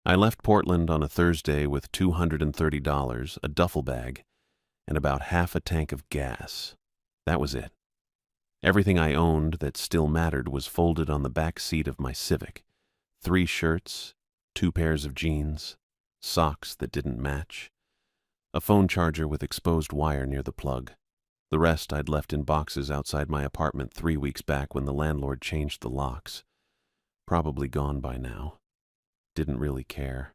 I left Portland on a Thursday with $230, a duffel bag, and about half a tank of gas. That was it. Everything I owned that still mattered was folded on the back seat of my Civic. 3 shirts, 2 pairs of jeans, socks that didn't match, a phone charger with exposed wire near the plug. The rest I'd left in boxes outside my apartment 3 weeks back when the landlord changed the locks. Probably gone by now. Didn't really care.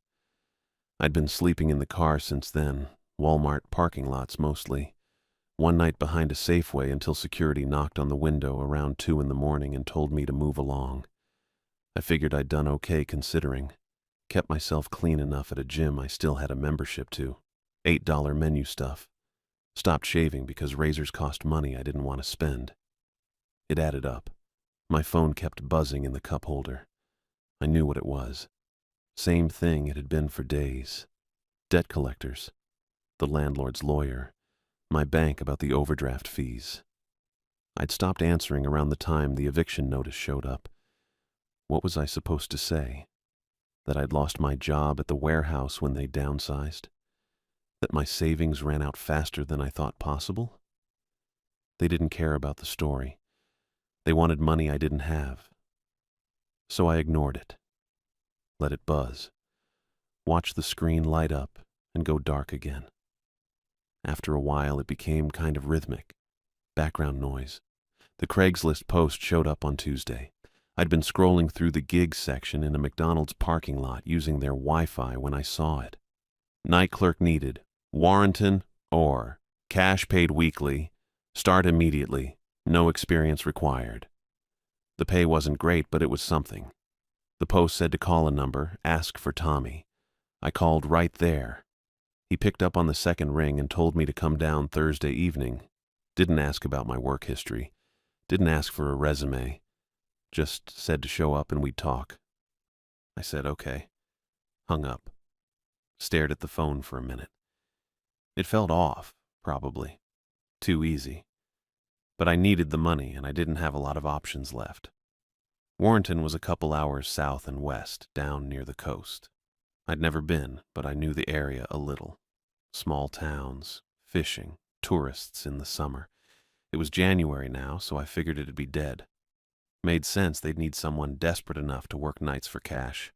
I'd been sleeping in the car since then, Walmart parking lots mostly. One night behind a Safeway until security knocked on the window around 2 in the morning and told me to move along. I figured I'd done okay considering. Kept myself clean enough at a gym I still had a membership to. $8 menu stuff. Stopped shaving because razors cost money I didn't want to spend. It added up. My phone kept buzzing in the cup holder. I knew what it was. Same thing it had been for days. Debt collectors. The landlord's lawyer. My bank about the overdraft fees. I'd stopped answering around the time the eviction notice showed up. What was I supposed to say? That I'd lost my job at the warehouse when they downsized? That my savings ran out faster than I thought possible? They didn't care about the story. They wanted money I didn't have. So I ignored it. Let it buzz. Watch the screen light up and go dark again. After a while, it became kind of rhythmic. Background noise. The Craigslist post showed up on Tuesday. I'd been scrolling through the gigs section in a McDonald's parking lot using their Wi-Fi when I saw it. Night clerk needed. Warrenton or cash paid weekly. Start immediately. No experience required. The pay wasn't great, but it was something. The post said to call a number, ask for Tommy. I called right there. He picked up on the second ring and told me to come down Thursday evening. Didn't ask about my work history. Didn't ask for a resume. Just said to show up and we'd talk. I said okay. Hung up. Stared at the phone for a minute. It felt off, probably. Too easy. But I needed the money and I didn't have a lot of options left. Warrenton was a couple hours south and west, down near the coast. I'd never been, but I knew the area a little. Small towns, fishing, tourists in the summer. It was January now, so I figured it'd be dead. Made sense they'd need someone desperate enough to work nights for cash.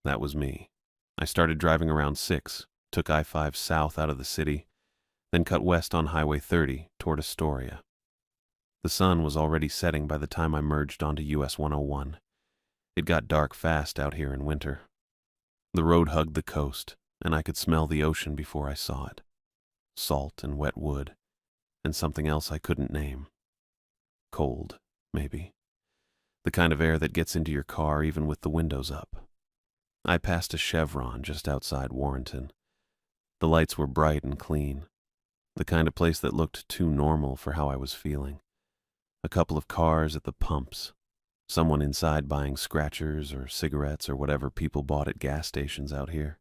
That was me. I started driving around 6, took I-5 south out of the city, then cut west on Highway 30 toward Astoria. The sun was already setting by the time I merged onto US 101. It got dark fast out here in winter. The road hugged the coast, and I could smell the ocean before I saw it. Salt and wet wood, and something else I couldn't name. Cold, maybe. The kind of air that gets into your car even with the windows up. I passed a Chevron just outside Warrenton. The lights were bright and clean. The kind of place that looked too normal for how I was feeling. A couple of cars at the pumps. Someone inside buying scratchers or cigarettes or whatever people bought at gas stations out here.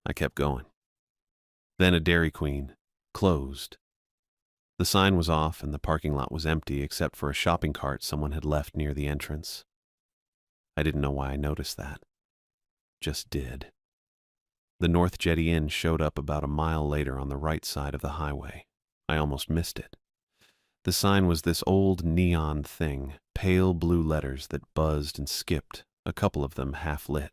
I kept going. Then a Dairy Queen. Closed. The sign was off and the parking lot was empty except for a shopping cart someone had left near the entrance. I didn't know why I noticed that. Just did. The North Jetty Inn showed up about a mile later on the right side of the highway. I almost missed it. The sign was this old neon thing, pale blue letters that buzzed and skipped, a couple of them half lit.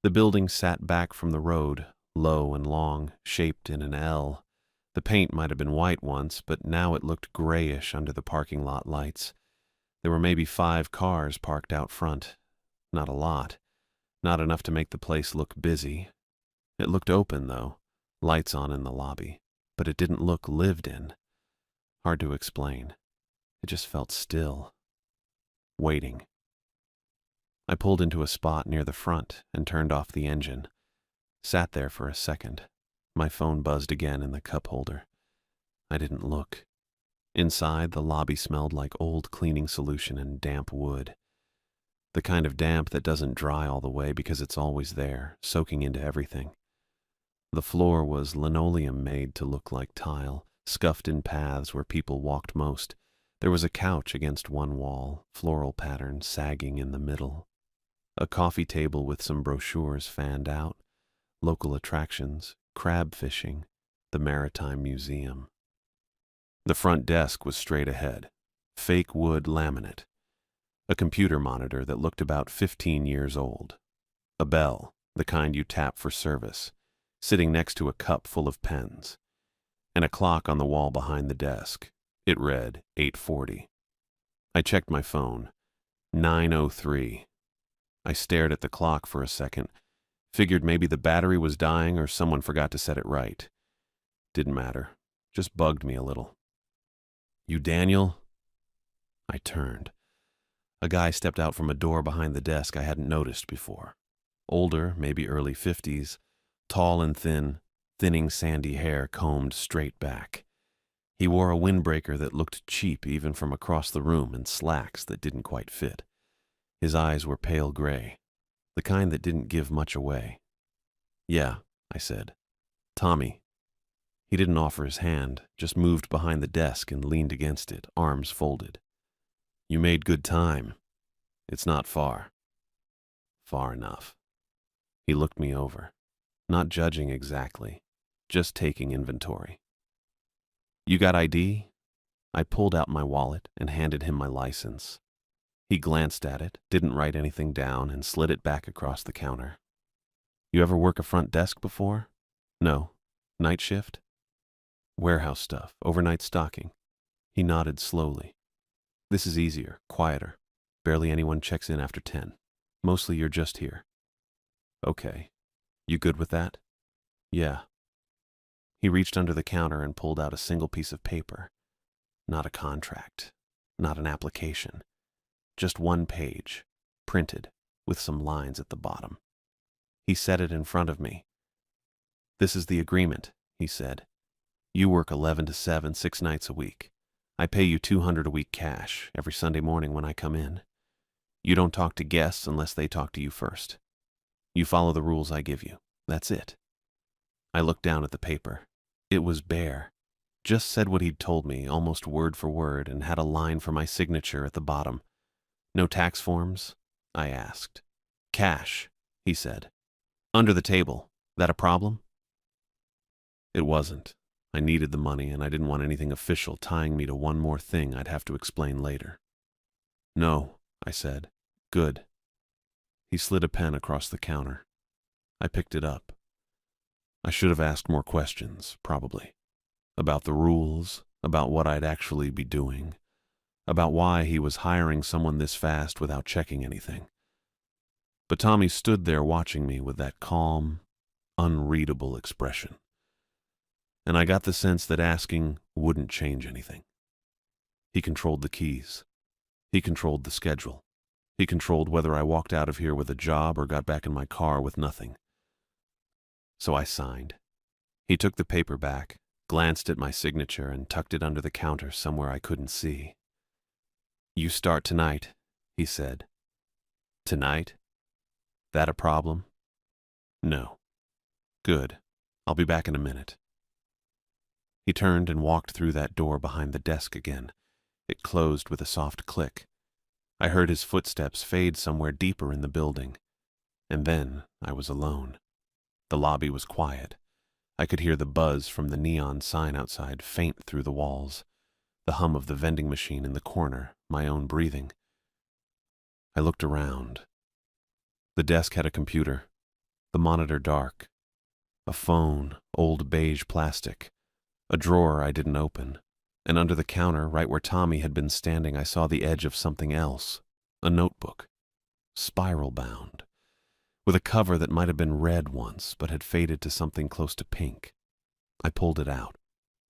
The building sat back from the road, low and long, shaped in an L. The paint might have been white once, but now it looked grayish under the parking lot lights. There were maybe 5 cars parked out front. Not a lot. Not enough to make the place look busy. It looked open, though, lights on in the lobby, but it didn't look lived in. Hard to explain. It just felt still. Waiting. I pulled into a spot near the front and turned off the engine. Sat there for a second. My phone buzzed again in the cup holder. I didn't look. Inside, the lobby smelled like old cleaning solution and damp wood. The kind of damp that doesn't dry all the way because it's always there, soaking into everything. The floor was linoleum made to look like tile, scuffed in paths where people walked most. There was a couch against one wall, floral pattern sagging in the middle. A coffee table with some brochures fanned out, local attractions, crab fishing, the Maritime Museum. The front desk was straight ahead, fake wood laminate, a computer monitor that looked about 15 years old, a bell, the kind you tap for service, sitting next to a cup full of pens, and a clock on the wall behind the desk. It read 8:40. I checked my phone. 9:03. I stared at the clock for a second, figured maybe the battery was dying or someone forgot to set it right. Didn't matter. Just bugged me a little. "You Daniel?" I turned. A guy stepped out from a door behind the desk I hadn't noticed before. Older, maybe early 50s, tall and thin, thinning sandy hair combed straight back. He wore a windbreaker that looked cheap even from across the room and slacks that didn't quite fit. His eyes were pale gray, the kind that didn't give much away. "Yeah," I said. "Tommy." He didn't offer his hand, just moved behind the desk and leaned against it, arms folded. "You made good time. It's not far." "Far enough." He looked me over, not judging exactly, just taking inventory. "You got ID?" I pulled out my wallet and handed him my license. He glanced at it, didn't write anything down, and slid it back across the counter. "You ever work a front desk before?" "No." "Night shift?" "Warehouse stuff, overnight stocking." He nodded slowly. "This is easier, quieter. Barely anyone checks in after 10. Mostly you're just here." "Okay. You good with that?" "Yeah." He reached under the counter and pulled out a single piece of paper. Not a contract, not an application. Just one page, printed, with some lines at the bottom. He set it in front of me. "This is the agreement," he said. "You work 11 to 7, 6 nights a week. I pay you $200 a week cash every Sunday morning when I come in. You don't talk to guests unless they talk to you first. You follow the rules I give you. That's it." I looked down at the paper. It was bare. Just said what he'd told me, almost word for word, and had a line for my signature at the bottom. "No tax forms?" I asked. "Cash," he said. "Under the table. That a problem?" It wasn't. I needed the money, and I didn't want anything official tying me to one more thing I'd have to explain later. "No," I said. "Good." He slid a pen across the counter. I picked it up. I should have asked more questions, probably. About the rules, about what I'd actually be doing, about why he was hiring someone this fast without checking anything. But Tommy stood there watching me with that calm, unreadable expression. And I got the sense that asking wouldn't change anything. He controlled the keys. He controlled the schedule. He controlled whether I walked out of here with a job or got back in my car with nothing. So I signed. He took the paper back, glanced at my signature, and tucked it under the counter somewhere I couldn't see. "You start tonight," he said. "Tonight? That a problem?" "No." "Good. I'll be back in a minute." He turned and walked through that door behind the desk again. It closed with a soft click. I heard his footsteps fade somewhere deeper in the building. And then I was alone. The lobby was quiet. I could hear the buzz from the neon sign outside faint through the walls, the hum of the vending machine in the corner, my own breathing. I looked around. The desk had a computer, the monitor dark, a phone, old beige plastic, a drawer I didn't open, and under the counter, right where Tommy had been standing, I saw the edge of something else, a notebook, spiral-bound, with a cover that might have been red once but had faded to something close to pink. I pulled it out.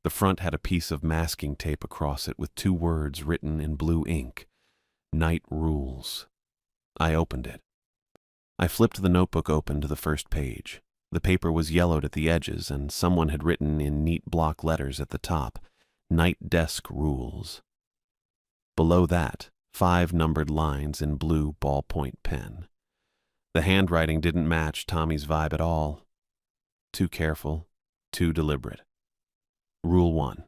The front had a piece of masking tape across it with 2 words written in blue ink, "Night Rules." I opened it. I flipped the notebook open to the first page. The paper was yellowed at the edges, and someone had written in neat block letters at the top, "Night Desk Rules." Below that, 5 numbered lines in blue ballpoint pen. The handwriting didn't match Tommy's vibe at all. Too careful, too deliberate. Rule 1.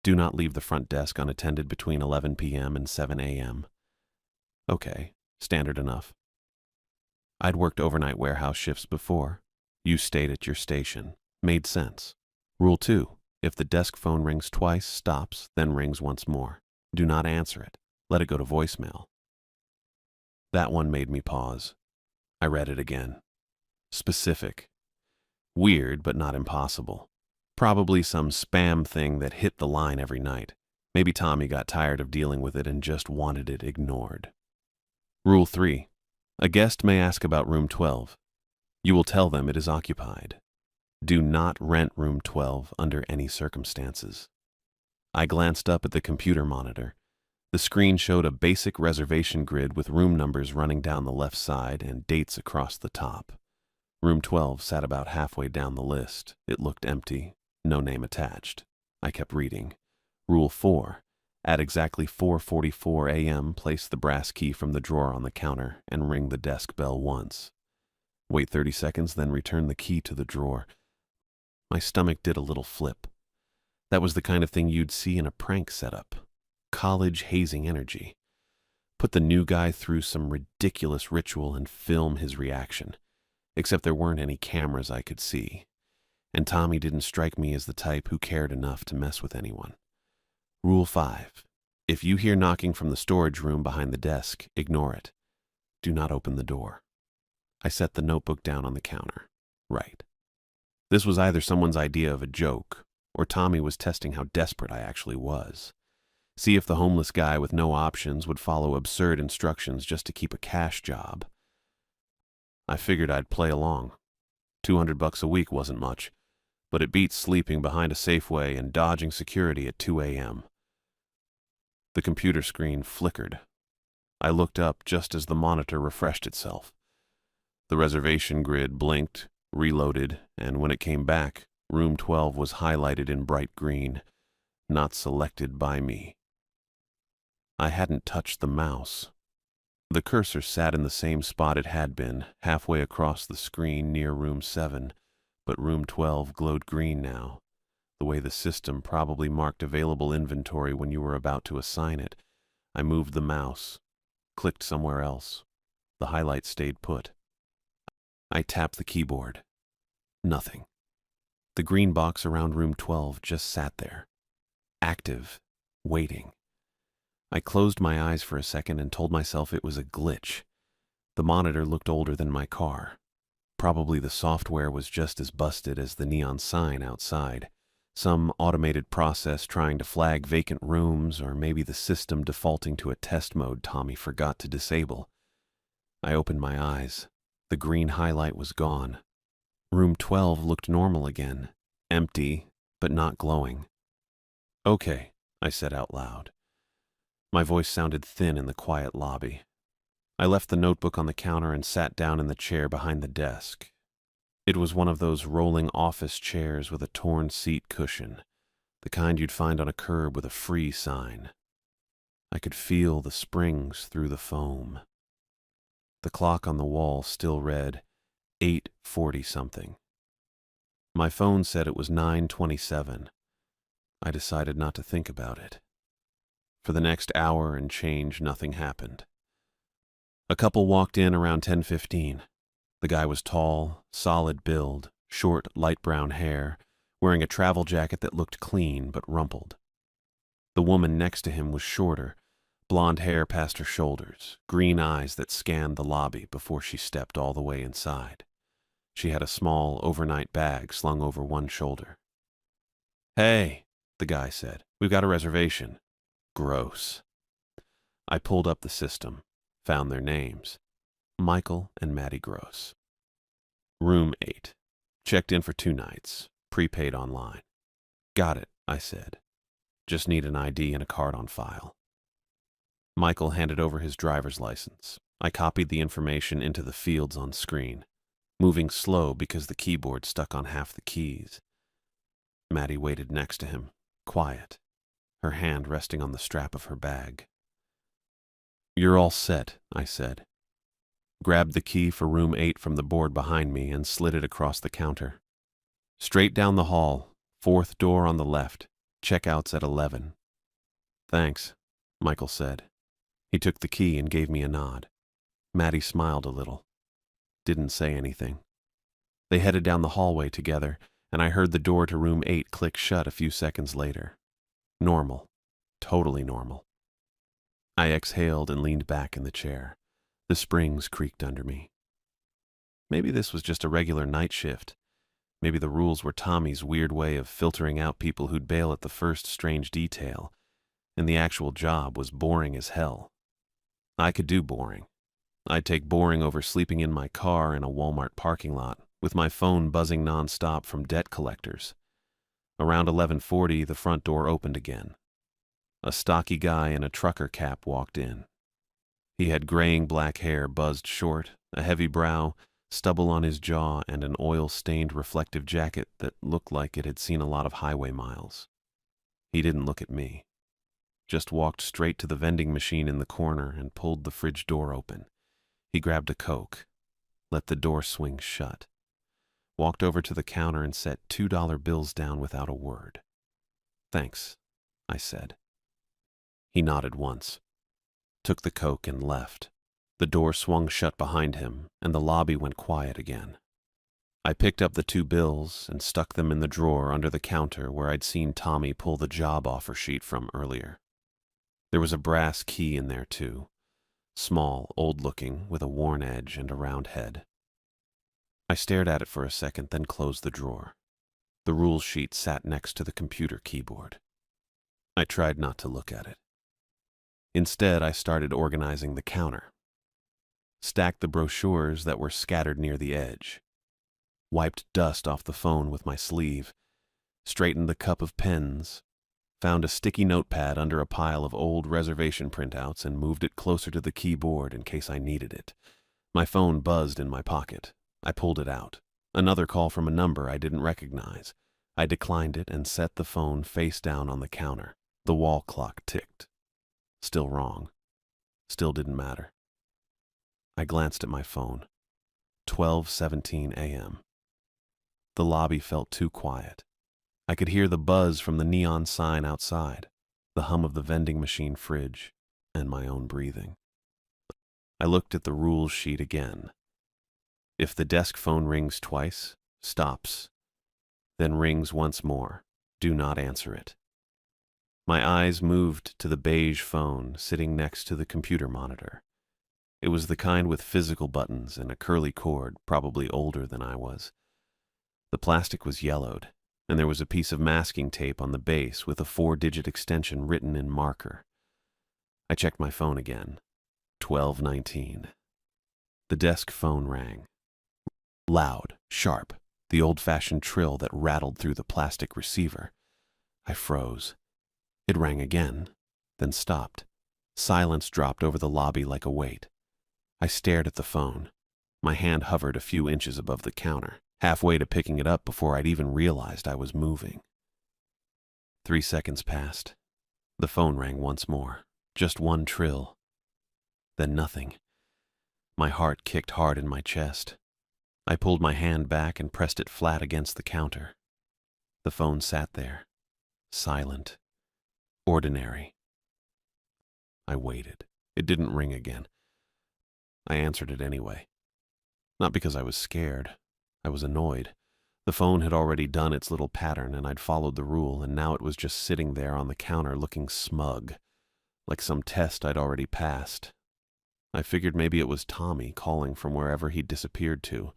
Do not leave the front desk unattended between 11 p.m. and 7 a.m. Okay, standard enough. I'd worked overnight warehouse shifts before. You stayed at your station. Made sense. Rule 2. If the desk phone rings twice, stops, then rings once more. Do not answer it. Let it go to voicemail. That one made me pause. I read it again. Specific. Weird, but not impossible. Probably some spam thing that hit the line every night. Maybe Tommy got tired of dealing with it and just wanted it ignored. Rule 3. A guest may ask about room 12. You will tell them it is occupied. Do not rent room 12 under any circumstances. I glanced up at the computer monitor. The screen showed a basic reservation grid with room numbers running down the left side and dates across the top. Room 12 sat about halfway down the list. It looked empty, no name attached. I kept reading. Rule 4. At exactly 4:44 a.m., place the brass key from the drawer on the counter and ring the desk bell once. Wait 30 seconds, then return the key to the drawer. My stomach did a little flip. That was the kind of thing you'd see in a prank setup. College hazing energy. Put the new guy through some ridiculous ritual and film his reaction. Except there weren't any cameras I could see. And Tommy didn't strike me as the type who cared enough to mess with anyone. Rule 5. If you hear knocking from the storage room behind the desk, ignore it. Do not open the door. I set the notebook down on the counter. Right. This was either someone's idea of a joke, or Tommy was testing how desperate I actually was. See if the homeless guy with no options would follow absurd instructions just to keep a cash job. I figured I'd play along. $200 a week wasn't much, but it beats sleeping behind a Safeway and dodging security at 2 a.m. The computer screen flickered. I looked up just as the monitor refreshed itself. The reservation grid blinked, reloaded, and when it came back, room 12 was highlighted in bright green, not selected by me. I hadn't touched the mouse. The cursor sat in the same spot it had been, halfway across the screen near room 7, but room 12 glowed green now, the way the system probably marked available inventory when you were about to assign it. I moved the mouse, clicked somewhere else. The highlight stayed put. I tapped the keyboard. Nothing. The green box around room 12 just sat there, active, waiting. I closed my eyes for a second and told myself it was a glitch. The monitor looked older than my car. Probably the software was just as busted as the neon sign outside. Some automated process trying to flag vacant rooms, or maybe the system defaulting to a test mode Tommy forgot to disable. I opened my eyes. The green highlight was gone. Room 12 looked normal again, empty, but not glowing. "Okay," I said out loud. My voice sounded thin in the quiet lobby. I left the notebook on the counter and sat down in the chair behind the desk. It was one of those rolling office chairs with a torn seat cushion, the kind you'd find on a curb with a free sign. I could feel the springs through the foam. The clock on the wall still read 8:40-something. My phone said it was 9:27. I decided not to think about it. For the next hour and change, nothing happened. A couple walked in around 10:15. The guy was tall, solid build, short, light brown hair, wearing a travel jacket that looked clean but rumpled. The woman next to him was shorter, blonde hair past her shoulders, green eyes that scanned the lobby before she stepped all the way inside. She had a small overnight bag slung over one shoulder. "Hey," the guy said, "we've got a reservation." Gross. I pulled up the system, found their names. Michael and Maddie Gross. Room 8. Checked in for 2 nights. Prepaid online. "Got it," I said. "Just need an ID and a card on file." Michael handed over his driver's license. I copied the information into the fields on screen, moving slow because the keyboard stuck on half the keys. Maddie waited next to him, quiet, her hand resting on the strap of her bag. "You're all set," I said. Grabbed the key for room 8 from the board behind me and slid it across the counter. "Straight down the hall, 4th door on the left. Checkout's at 11. "Thanks," Michael said. He took the key and gave me a nod. Maddie smiled a little. didn't say anything. They headed down the hallway together, and I heard the door to room 8 click shut a few seconds later. Normal. Totally normal. I exhaled and leaned back in the chair. The springs creaked under me. Maybe this was just a regular night shift. Maybe the rules were Tommy's weird way of filtering out people who'd bail at the first strange detail, and the actual job was boring as hell. I could do boring. I'd take boring over sleeping in my car in a Walmart parking lot, with my phone buzzing nonstop from debt collectors. Around 11:40, the front door opened again. A stocky guy in a trucker cap walked in. He had graying black hair buzzed short, a heavy brow, stubble on his jaw, and an oil-stained reflective jacket that looked like it had seen a lot of highway miles. He didn't look at me. Just walked straight to the vending machine in the corner and pulled the fridge door open. He grabbed a Coke, let the door swing shut, walked over to the counter and set $2 bills down without a word. "Thanks," I said. He nodded once, took the Coke and left. The door swung shut behind him, and the lobby went quiet again. I picked up the 2 bills and stuck them in the drawer under the counter where I'd seen Tommy pull the job offer sheet from earlier. There was a brass key in there, too. Small, old-looking, with a worn edge and a round head. I stared at it for a second, then closed the drawer. The rules sheet sat next to the computer keyboard. I tried not to look at it. Instead, I started organizing the counter. Stacked the brochures that were scattered near the edge. Wiped dust off the phone with my sleeve. Straightened the cup of pens. Found a sticky notepad under a pile of old reservation printouts and moved it closer to the keyboard in case I needed it. My phone buzzed in my pocket. I pulled it out. Another call from a number I didn't recognize. I declined it and set the phone face down on the counter. The wall clock ticked. Still wrong. Still didn't matter. I glanced at my phone. 12:17 a.m. The lobby felt too quiet. I could hear the buzz from the neon sign outside, the hum of the vending machine fridge, and my own breathing. I looked at the rules sheet again. If the desk phone rings twice, stops. Then rings once more. Do not answer it. My eyes moved to the beige phone sitting next to the computer monitor. It was the kind with physical buttons and a curly cord, probably older than I was. The plastic was yellowed, and there was a piece of masking tape on the base with a 4-digit extension written in marker. I checked my phone again. 12:19. The desk phone rang. Loud, sharp, the old-fashioned trill that rattled through the plastic receiver. I froze. It rang again, then stopped. Silence dropped over the lobby like a weight. I stared at the phone. My hand hovered a few inches above the counter, halfway to picking it up before I'd even realized I was moving. 3 seconds passed. The phone rang once more. Just one trill. Then nothing. My heart kicked hard in my chest. I pulled my hand back and pressed it flat against the counter. The phone sat there, silent, ordinary. I waited. It didn't ring again. I answered it anyway. Not because I was scared. I was annoyed. The phone had already done its little pattern, and I'd followed the rule, and now it was just sitting there on the counter looking smug, like some test I'd already passed. I figured maybe it was Tommy calling from wherever he'd disappeared to,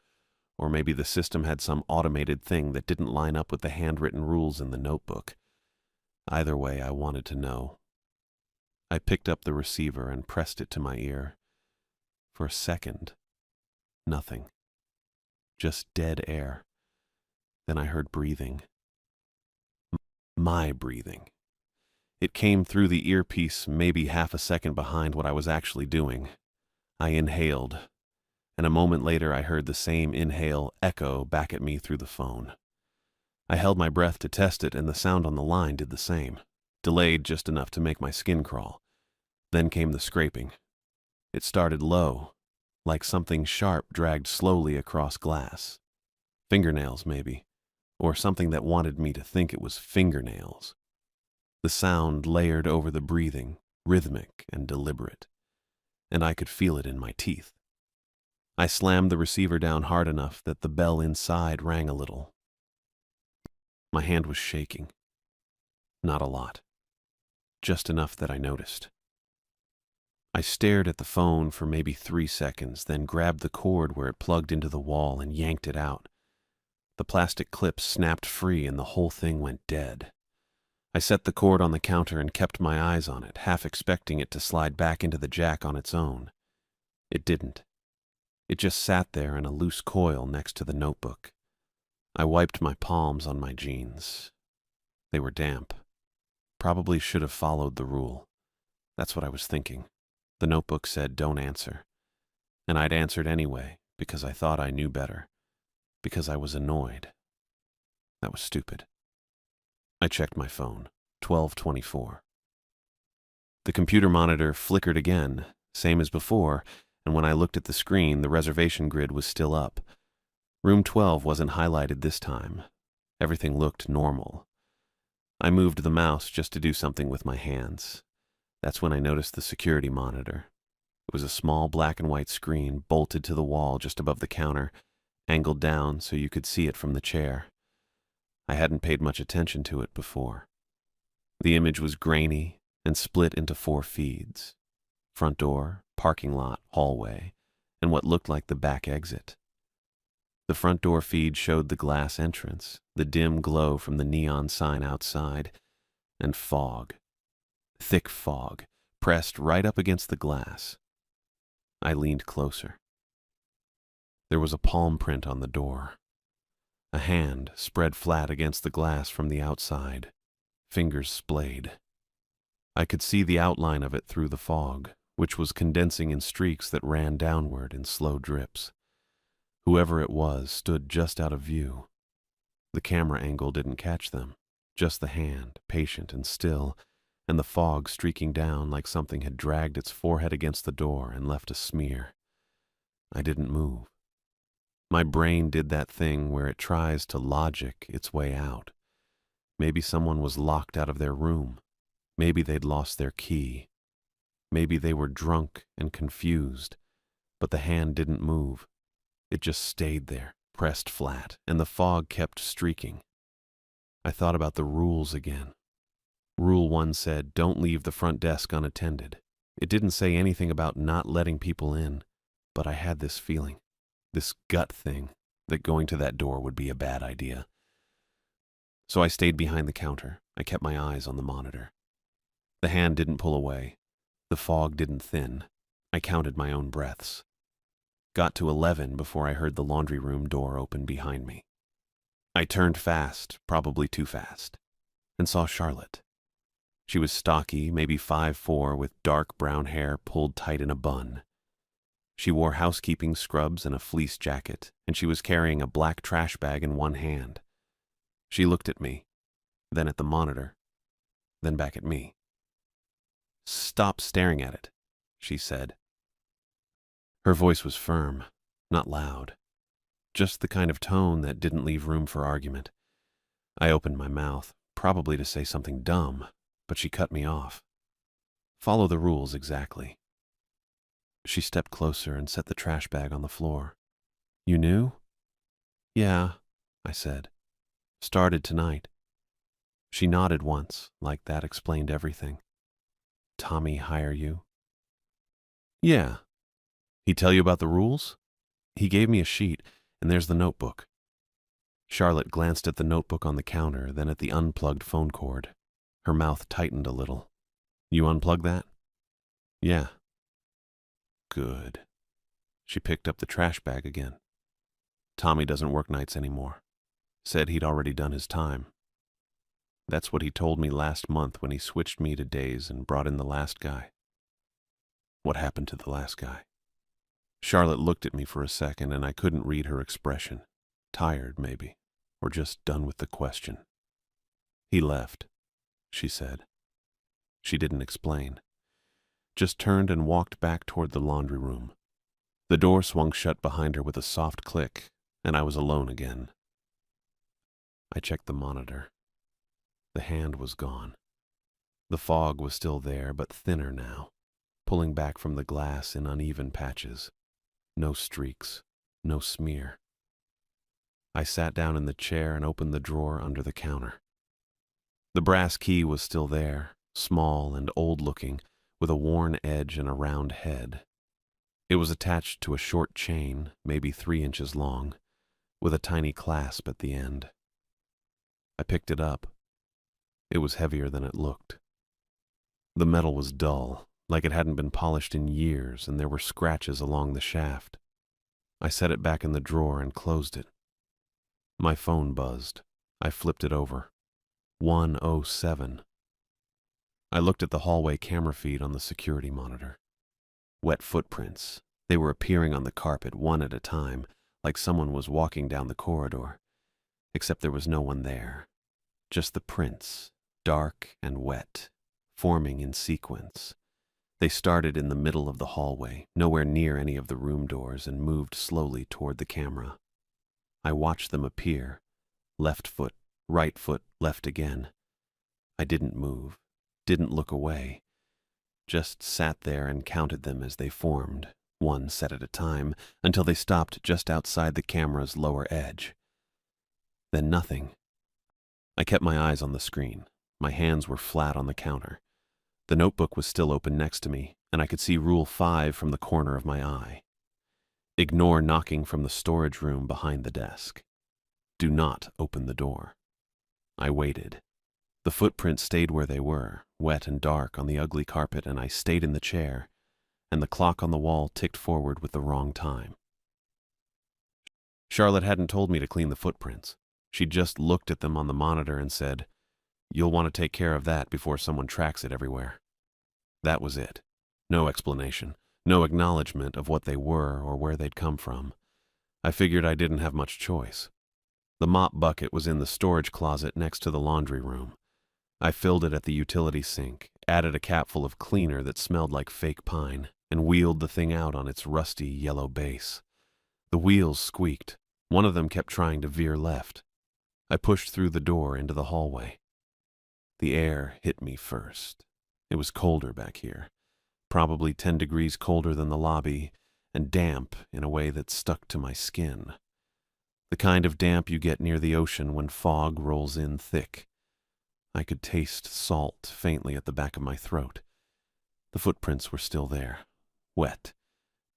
or maybe the system had some automated thing that didn't line up with the handwritten rules in the notebook. Either way, I wanted to know. I picked up the receiver and pressed it to my ear. For a second, nothing. Just dead air. Then I heard breathing. My breathing. It came through the earpiece maybe half a second behind what I was actually doing. I inhaled, and a moment later I heard the same inhale echo back at me through the phone. I held my breath to test it, and the sound on the line did the same, delayed just enough to make my skin crawl. Then came the scraping. It started low, like something sharp dragged slowly across glass. Fingernails, maybe, or something that wanted me to think it was fingernails. The sound layered over the breathing, rhythmic and deliberate, and I could feel it in my teeth. I slammed the receiver down hard enough that the bell inside rang a little. My hand was shaking. Not a lot. Just enough that I noticed. I stared at the phone for maybe 3 seconds, then grabbed the cord where it plugged into the wall and yanked it out. The plastic clip snapped free and the whole thing went dead. I set the cord on the counter and kept my eyes on it, half expecting it to slide back into the jack on its own. It didn't. It just sat there in a loose coil next to the notebook. I wiped my palms on my jeans. They were damp. Probably should have followed the rule. That's what I was thinking. The notebook said don't answer. And I'd answered anyway, because I thought I knew better. Because I was annoyed. That was stupid. I checked my phone. 12:24. The computer monitor flickered again, same as before, and when I looked at the screen, the reservation grid was still up. Room 12 wasn't highlighted this time. Everything looked normal. I moved the mouse just to do something with my hands. That's when I noticed the security monitor. It was a small black and white screen bolted to the wall just above the counter, angled down so you could see it from the chair. I hadn't paid much attention to it before. The image was grainy and split into 4 feeds: front door, parking lot, hallway, and what looked like the back exit. The front door feed showed the glass entrance, the dim glow from the neon sign outside, and fog. Thick fog, pressed right up against the glass. I leaned closer. There was a palm print on the door. A hand spread flat against the glass from the outside, fingers splayed. I could see the outline of it through the fog, which was condensing in streaks that ran downward in slow drips. Whoever it was stood just out of view. The camera angle didn't catch them, just the hand, patient and still, and the fog streaking down like something had dragged its forehead against the door and left a smear. I didn't move. My brain did that thing where it tries to logic its way out. Maybe someone was locked out of their room. Maybe they'd lost their key. Maybe they were drunk and confused, but the hand didn't move. It just stayed there, pressed flat, and the fog kept streaking. I thought about the rules again. Rule 1 said, don't leave the front desk unattended. It didn't say anything about not letting people in, but I had this feeling, this gut thing, that going to that door would be a bad idea. So I stayed behind the counter. I kept my eyes on the monitor. The hand didn't pull away. The fog didn't thin. I counted my own breaths. Got to 11 before I heard the laundry room door open behind me. I turned fast, probably too fast, and saw Charlotte. She was stocky, maybe 5'4", with dark brown hair pulled tight in a bun. She wore housekeeping scrubs and a fleece jacket, and she was carrying a black trash bag in one hand. She looked at me, then at the monitor, then back at me. "Stop staring at it," she said. Her voice was firm, not loud, just the kind of tone that didn't leave room for argument. I opened my mouth, probably to say something dumb, but she cut me off. "Follow the rules exactly." She stepped closer and set the trash bag on the floor. "You knew?" "Yeah," I said. "Started tonight." She nodded once, like that explained everything. "Tommy hire you?" "Yeah." "He tell you about the rules?" "He gave me a sheet, and there's the notebook." Charlotte glanced at the notebook on the counter, then at the unplugged phone cord. Her mouth tightened a little. "You unplug that?" "Yeah." "Good." She picked up the trash bag again. "Tommy doesn't work nights anymore. Said he'd already done his time. That's what he told me last month when he switched me to days and brought in the last guy." "What happened to the last guy?" Charlotte looked at me for a second, and I couldn't read her expression. Tired, maybe, or just done with the question. "He left," she said. She didn't explain. Just turned and walked back toward the laundry room. The door swung shut behind her with a soft click, and I was alone again. I checked the monitor. The hand was gone. The fog was still there, but thinner now, pulling back from the glass in uneven patches. No streaks, no smear. I sat down in the chair and opened the drawer under the counter. The brass key was still there, small and old-looking, with a worn edge and a round head. It was attached to a short chain, maybe 3 inches long, with a tiny clasp at the end. I picked it up. It was heavier than it looked. The metal was dull, like it hadn't been polished in years, and there were scratches along the shaft. I set it back in the drawer and closed it. My phone buzzed. I flipped it over. 107. I looked at the hallway camera feed on the security monitor. Wet footprints. They were appearing on the carpet one at a time, like someone was walking down the corridor. Except there was no one there. Just the prints, dark and wet, forming in sequence. They started in the middle of the hallway, nowhere near any of the room doors, and moved slowly toward the camera. I watched them appear. Left foot, right foot, left again. I didn't move, didn't look away. Just sat there and counted them as they formed, one set at a time, until they stopped just outside the camera's lower edge. Then nothing. I kept my eyes on the screen. My hands were flat on the counter. The notebook was still open next to me, and I could see Rule 5 from the corner of my eye. Ignore knocking from the storage room behind the desk. Do not open the door. I waited. The footprints stayed where they were, wet and dark on the ugly carpet, and I stayed in the chair, and the clock on the wall ticked forward with the wrong time. Charlotte hadn't told me to clean the footprints. She just looked at them on the monitor and said, "You'll want to take care of that before someone tracks it everywhere." That was it. No explanation, no acknowledgement of what they were or where they'd come from. I figured I didn't have much choice. The mop bucket was in the storage closet next to the laundry room. I filled it at the utility sink, added a capful of cleaner that smelled like fake pine, and wheeled the thing out on its rusty yellow base. The wheels squeaked. One of them kept trying to veer left. I pushed through the door into the hallway. The air hit me first. It was colder back here, probably 10 degrees colder than the lobby, and damp in a way that stuck to my skin. The kind of damp you get near the ocean when fog rolls in thick. I could taste salt faintly at the back of my throat. The footprints were still there, wet,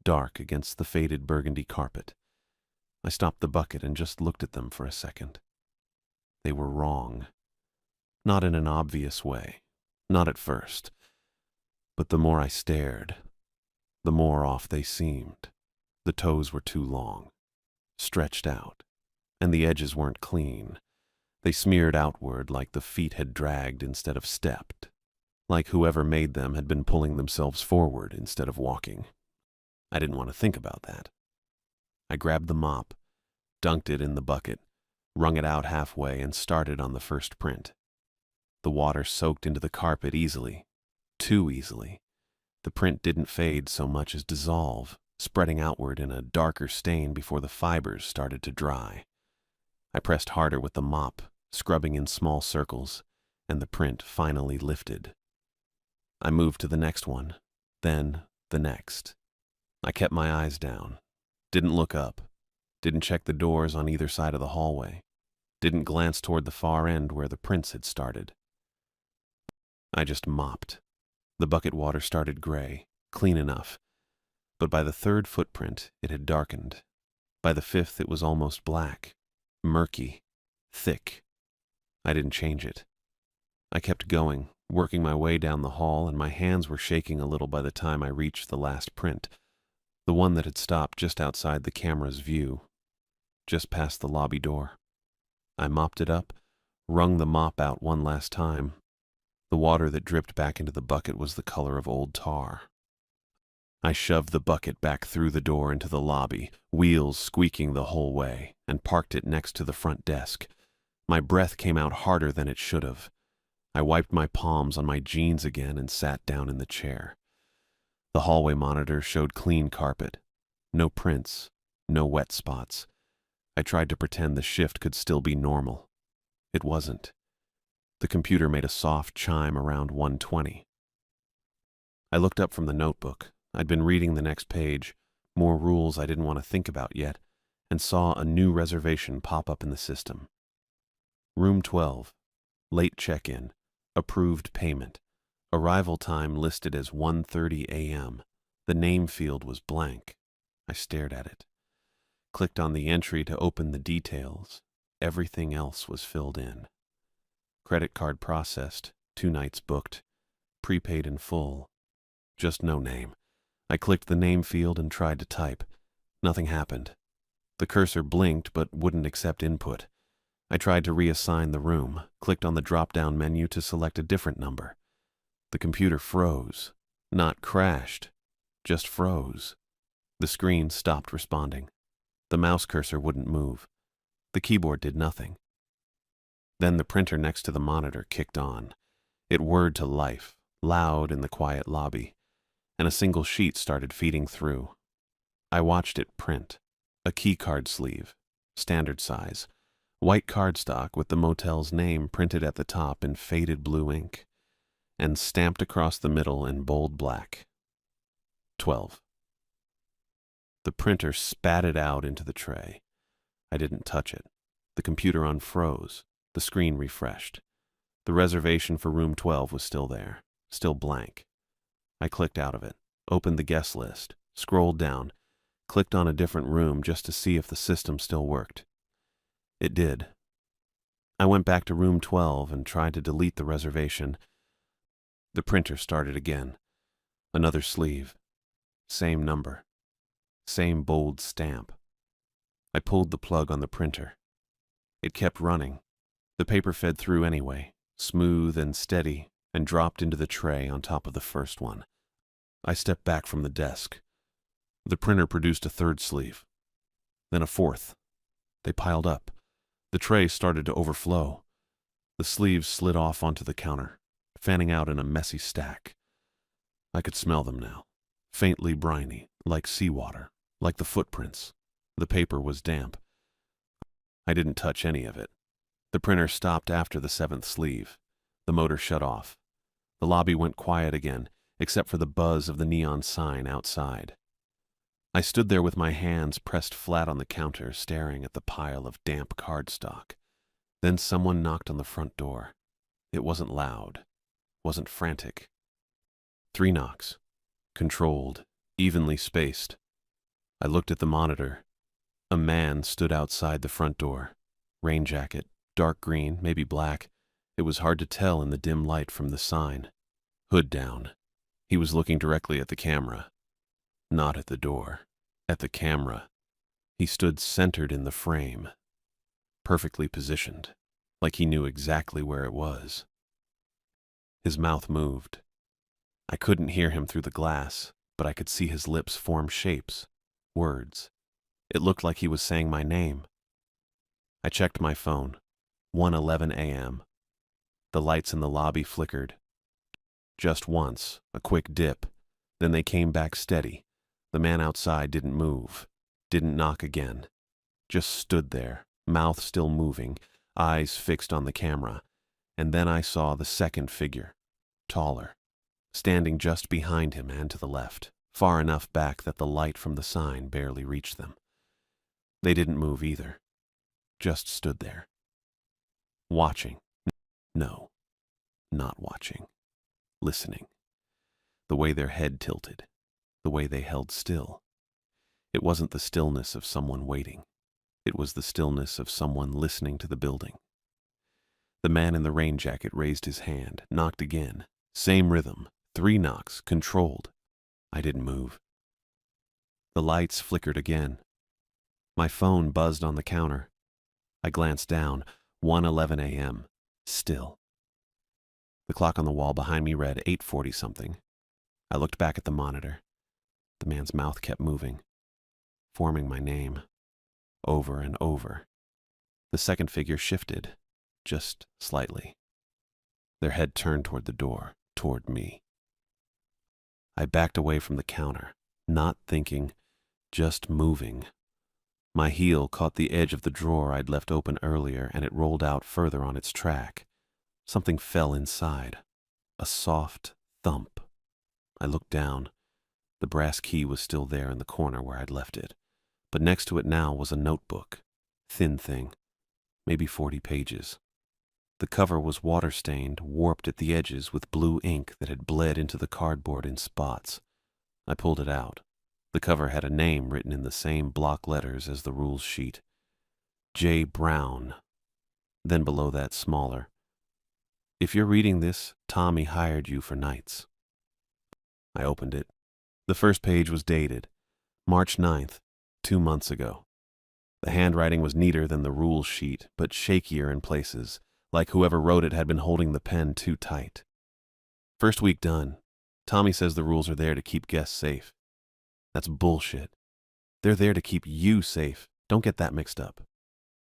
dark against the faded burgundy carpet. I stopped the bucket and just looked at them for a second. They were wrong. Not in an obvious way, not at first. But the more I stared, the more off they seemed. The toes were too long, stretched out, and the edges weren't clean. They smeared outward like the feet had dragged instead of stepped, like whoever made them had been pulling themselves forward instead of walking. I didn't want to think about that. I grabbed the mop, dunked it in the bucket, wrung it out halfway, and started on the first print. The water soaked into the carpet easily, too easily. The print didn't fade so much as dissolve, spreading outward in a darker stain before the fibers started to dry. I pressed harder with the mop, scrubbing in small circles, and the print finally lifted. I moved to the next one, then the next. I kept my eyes down, didn't look up, didn't check the doors on either side of the hallway, didn't glance toward the far end where the prints had started. I just mopped. The bucket water started gray, clean enough, but by the third footprint it had darkened. By the fifth it was almost black, murky, thick. I didn't change it. I kept going, working my way down the hall, and my hands were shaking a little by the time I reached the last print, the one that had stopped just outside the camera's view, just past the lobby door. I mopped it up, wrung the mop out one last time. The water that dripped back into the bucket was the color of old tar. I shoved the bucket back through the door into the lobby, wheels squeaking the whole way, and parked it next to the front desk. My breath came out harder than it should have. I wiped my palms on my jeans again and sat down in the chair. The hallway monitor showed clean carpet. No prints, no wet spots. I tried to pretend the shift could still be normal. It wasn't. The computer made a soft chime around 1:20. I looked up from the notebook. I'd been reading the next page, more rules I didn't want to think about yet, and saw a new reservation pop up in the system. Room 12, late check-in, approved payment, arrival time listed as 1:30 a.m. The name field was blank. I stared at it, clicked on the entry to open the details. Everything else was filled in. Credit card processed, 2 nights booked, prepaid in full. Just no name. I clicked the name field and tried to type. Nothing happened. The cursor blinked but wouldn't accept input. I tried to reassign the room, clicked on the drop-down menu to select a different number. The computer froze. Not crashed, just froze. The screen stopped responding. The mouse cursor wouldn't move. The keyboard did nothing. Then the printer next to the monitor kicked on. It whirred to life, loud in the quiet lobby, and a single sheet started feeding through. I watched it print. A keycard sleeve, standard size, white cardstock with the motel's name printed at the top in faded blue ink, and stamped across the middle in bold black. 12. The printer spat it out into the tray. I didn't touch it. The computer unfroze. The screen refreshed. The reservation for room 12 was still there, still blank. I clicked out of it, opened the guest list, scrolled down, clicked on a different room just to see if the system still worked. It did. I went back to room 12 and tried to delete the reservation. The printer started again. Another sleeve. Same number. Same bold stamp. I pulled the plug on the printer. It kept running. The paper fed through anyway, smooth and steady, and dropped into the tray on top of the first one. I stepped back from the desk. The printer produced a third sleeve, then a fourth. They piled up. The tray started to overflow. The sleeves slid off onto the counter, fanning out in a messy stack. I could smell them now, faintly briny, like seawater, like the footprints. The paper was damp. I didn't touch any of it. The printer stopped after the 7th sleeve. The motor shut off. The lobby went quiet again, except for the buzz of the neon sign outside. I stood there with my hands pressed flat on the counter, staring at the pile of damp cardstock. Then someone knocked on the front door. It wasn't loud, wasn't frantic. 3 knocks, controlled, evenly spaced. I looked at the monitor. A man stood outside the front door. Rain jacket, dark green, maybe black. It was hard to tell in the dim light from the sign. Hood down. He was looking directly at the camera. Not at the door. At the camera. He stood centered in the frame. Perfectly positioned. Like he knew exactly where it was. His mouth moved. I couldn't hear him through the glass, but I could see his lips form shapes, words. It looked like he was saying my name. I checked my phone. 1:11 a.m. The lights in the lobby flickered. Just once, a quick dip. Then they came back steady. The man outside didn't move, didn't knock again. Just stood there, mouth still moving, eyes fixed on the camera. And then I saw the second figure, taller, standing just behind him and to the left, far enough back that the light from the sign barely reached them. They didn't move either, just stood there. Watching. No, not watching. Listening. The way their head tilted. The way they held still. It wasn't the stillness of someone waiting. It was the stillness of someone listening to the building. The man in the rain jacket raised his hand, knocked again. Same rhythm. 3 knocks, controlled. I didn't move. The lights flickered again. My phone buzzed on the counter. I glanced down. 1:11 a.m. Still. The clock on the wall behind me read 8:40 something. I looked back at the monitor. The man's mouth kept moving, forming my name, over and over. The second figure shifted, just slightly. Their head turned toward the door, toward me. I backed away from the counter, not thinking, just moving. My heel caught the edge of the drawer I'd left open earlier, and it rolled out further on its track. Something fell inside. A soft thump. I looked down. The brass key was still there in the corner where I'd left it, but next to it now was a notebook. Thin thing, maybe 40 pages. The cover was water-stained, warped at the edges with blue ink that had bled into the cardboard in spots. I pulled it out. The cover had a name written in the same block letters as the rules sheet. J. Brown. Then below that, smaller. If you're reading this, Tommy hired you for nights. I opened it. The first page was dated March 9th, 2 months ago. The handwriting was neater than the rules sheet, but shakier in places, like whoever wrote it had been holding the pen too tight. First week done. Tommy says the rules are there to keep guests safe. That's bullshit. They're there to keep you safe. Don't get that mixed up.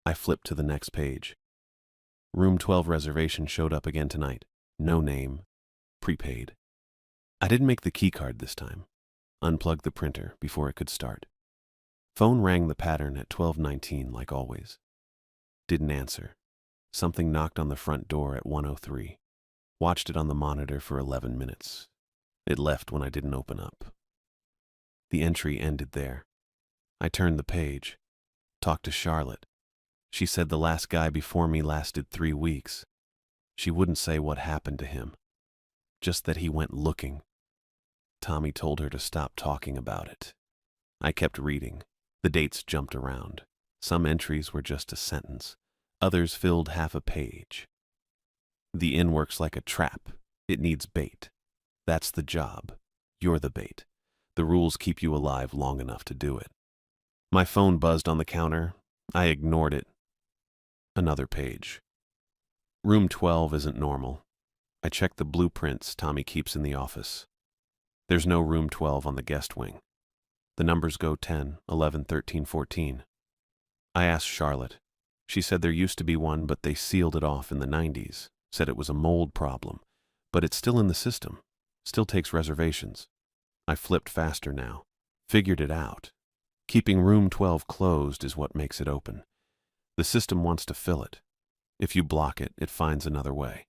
I flipped to the next page. Room 12 reservation showed up again tonight. No name. Prepaid. I didn't make the key card this time. Unplugged the printer before it could start. Phone rang the pattern at 12:19 like always. Didn't answer. Something knocked on the front door at 1:03. Watched it on the monitor for 11 minutes. It left when I didn't open up. The entry ended there. I turned the page. Talked to Charlotte. She said the last guy before me lasted 3 weeks. She wouldn't say what happened to him. Just that he went looking. Tommy told her to stop talking about it. I kept reading. The dates jumped around. Some entries were just a sentence. Others filled half a page. The inn works like a trap. It needs bait. That's the job. You're the bait. The rules keep you alive long enough to do it. My phone buzzed on the counter. I ignored it. Another page. Room 12 isn't normal. I checked the blueprints Tommy keeps in the office. There's no room 12 on the guest wing. The numbers go 10, 11, 13, 14. I asked Charlotte. She said there used to be one, but they sealed it off in the 90s. Said it was a mold problem. But it's still in the system. Still takes reservations. I flipped faster now. Figured it out. Keeping room 12 closed is what makes it open. The system wants to fill it. If you block it, it finds another way.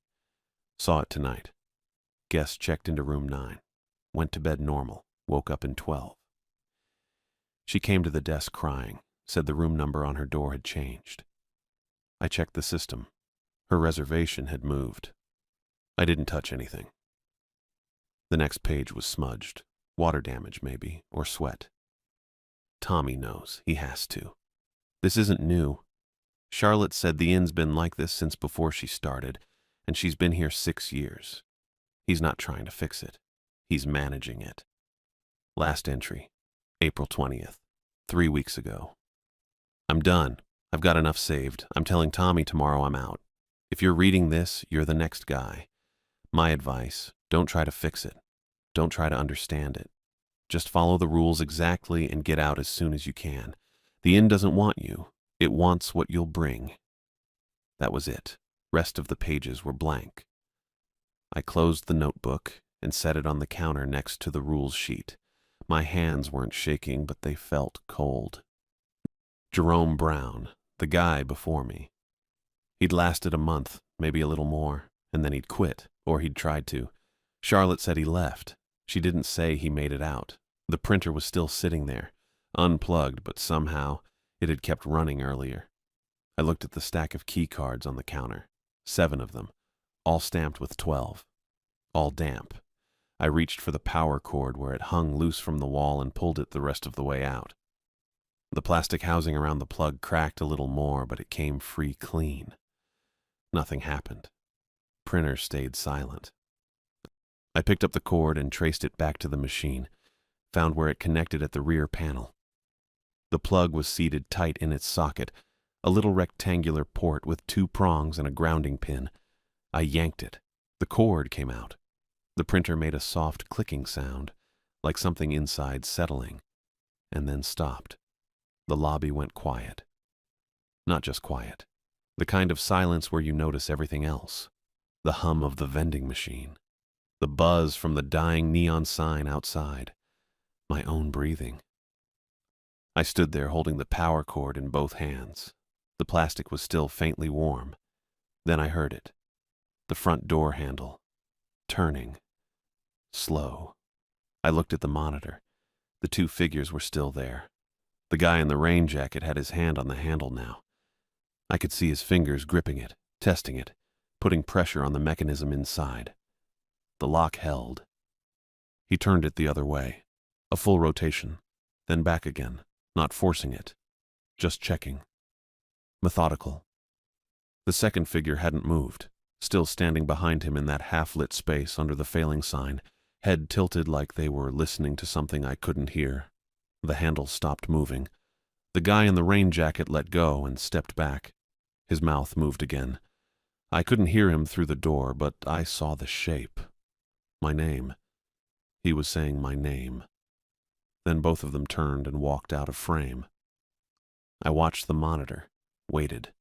Saw it tonight. Guest checked into room 9. Went to bed normal. Woke up in 12. She came to the desk crying. Said the room number on her door had changed. I checked the system. Her reservation had moved. I didn't touch anything. The next page was smudged. Water damage, maybe, or sweat. Tommy knows. He has to. This isn't new. Charlotte said the inn's been like this since before she started, and she's been here 6 years. He's not trying to fix it. He's managing it. Last entry, April 20th, 3 weeks ago. I'm done. I've got enough saved. I'm telling Tommy tomorrow I'm out. If you're reading this, you're the next guy. My advice, don't try to fix it. Don't try to understand it. Just follow the rules exactly and get out as soon as you can. The inn doesn't want you. It wants what you'll bring. That was it. Rest of the pages were blank. I closed the notebook and set it on the counter next to the rules sheet. My hands weren't shaking, but they felt cold. Jerome Brown, the guy before me. He'd lasted a month, maybe a little more, and then he'd quit, or he'd tried to. Charlotte said he left. She didn't say he made it out. The printer was still sitting there, unplugged, but somehow it had kept running earlier. I looked at the stack of key cards on the counter. 7 of them, all stamped with 12. All damp. I reached for the power cord where it hung loose from the wall and pulled it the rest of the way out. The plastic housing around the plug cracked a little more, but it came free clean. Nothing happened. Printer stayed silent. I picked up the cord and traced it back to the machine, found where it connected at the rear panel. The plug was seated tight in its socket, a little rectangular port with 2 prongs and a grounding pin. I yanked it. The cord came out. The printer made a soft clicking sound, like something inside settling, and then stopped. The lobby went quiet. Not just quiet. The kind of silence where you notice everything else. The hum of the vending machine. The buzz from the dying neon sign outside. My own breathing. I stood there holding the power cord in both hands. The plastic was still faintly warm. Then I heard it. The front door handle. Turning. Slow. I looked at the monitor. The two figures were still there. The guy in the rain jacket had his hand on the handle now. I could see his fingers gripping it, testing it, putting pressure on the mechanism inside. The lock held. He turned it the other way, a full rotation, then back again, not forcing it, just checking. Methodical. The second figure hadn't moved, still standing behind him in that half-lit space under the failing sign, head tilted like they were listening to something I couldn't hear. The handle stopped moving. The guy in the rain jacket let go and stepped back. His mouth moved again. I couldn't hear him through the door, but I saw the shape. My name. He was saying my name. Then both of them turned and walked out of frame. I watched the monitor, waited.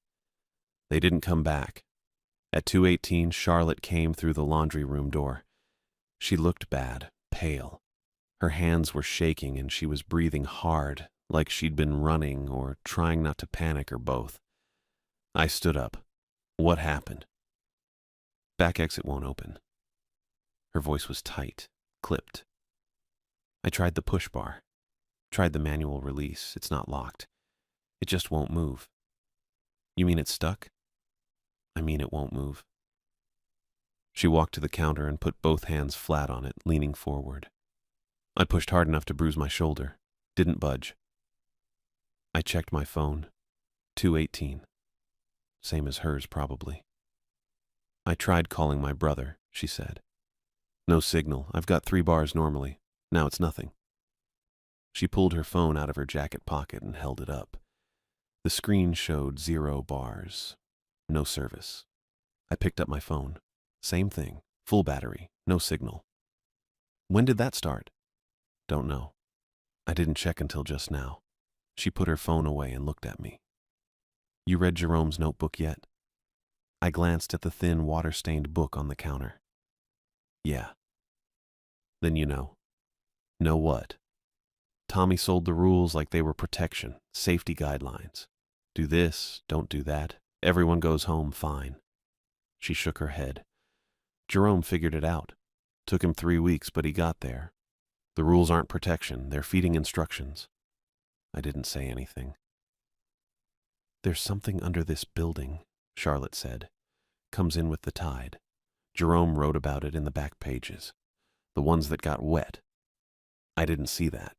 They didn't come back. At 2:18, Charlotte came through the laundry room door. She looked bad, pale. Her hands were shaking and she was breathing hard, like she'd been running or trying not to panic or both. I stood up. What happened? Back exit won't open. Her voice was tight, clipped. I tried the push bar. Tried the manual release. It's not locked. It just won't move. You mean it's stuck? I mean it won't move. She walked to the counter and put both hands flat on it, leaning forward. I pushed hard enough to bruise my shoulder. Didn't budge. I checked my phone. 2:18. Same as hers, probably. I tried calling my brother, she said. No signal. I've got 3 bars normally. Now it's nothing. She pulled her phone out of her jacket pocket and held it up. The screen showed 0 bars. No service. I picked up my phone. Same thing. Full battery. No signal. When did that start? Don't know. I didn't check until just now. She put her phone away and looked at me. You read Jerome's notebook yet? I glanced at the thin, water-stained book on the counter. Yeah. Then you know. Know what? Tommy sold the rules like they were protection, safety guidelines. Do this, don't do that. Everyone goes home fine. She shook her head. Jerome figured it out. Took him 3 weeks, but he got there. The rules aren't protection, they're feeding instructions. I didn't say anything. There's something under this building, Charlotte said. Comes in with the tide. Jerome wrote about it in the back pages. The ones that got wet. I didn't see that.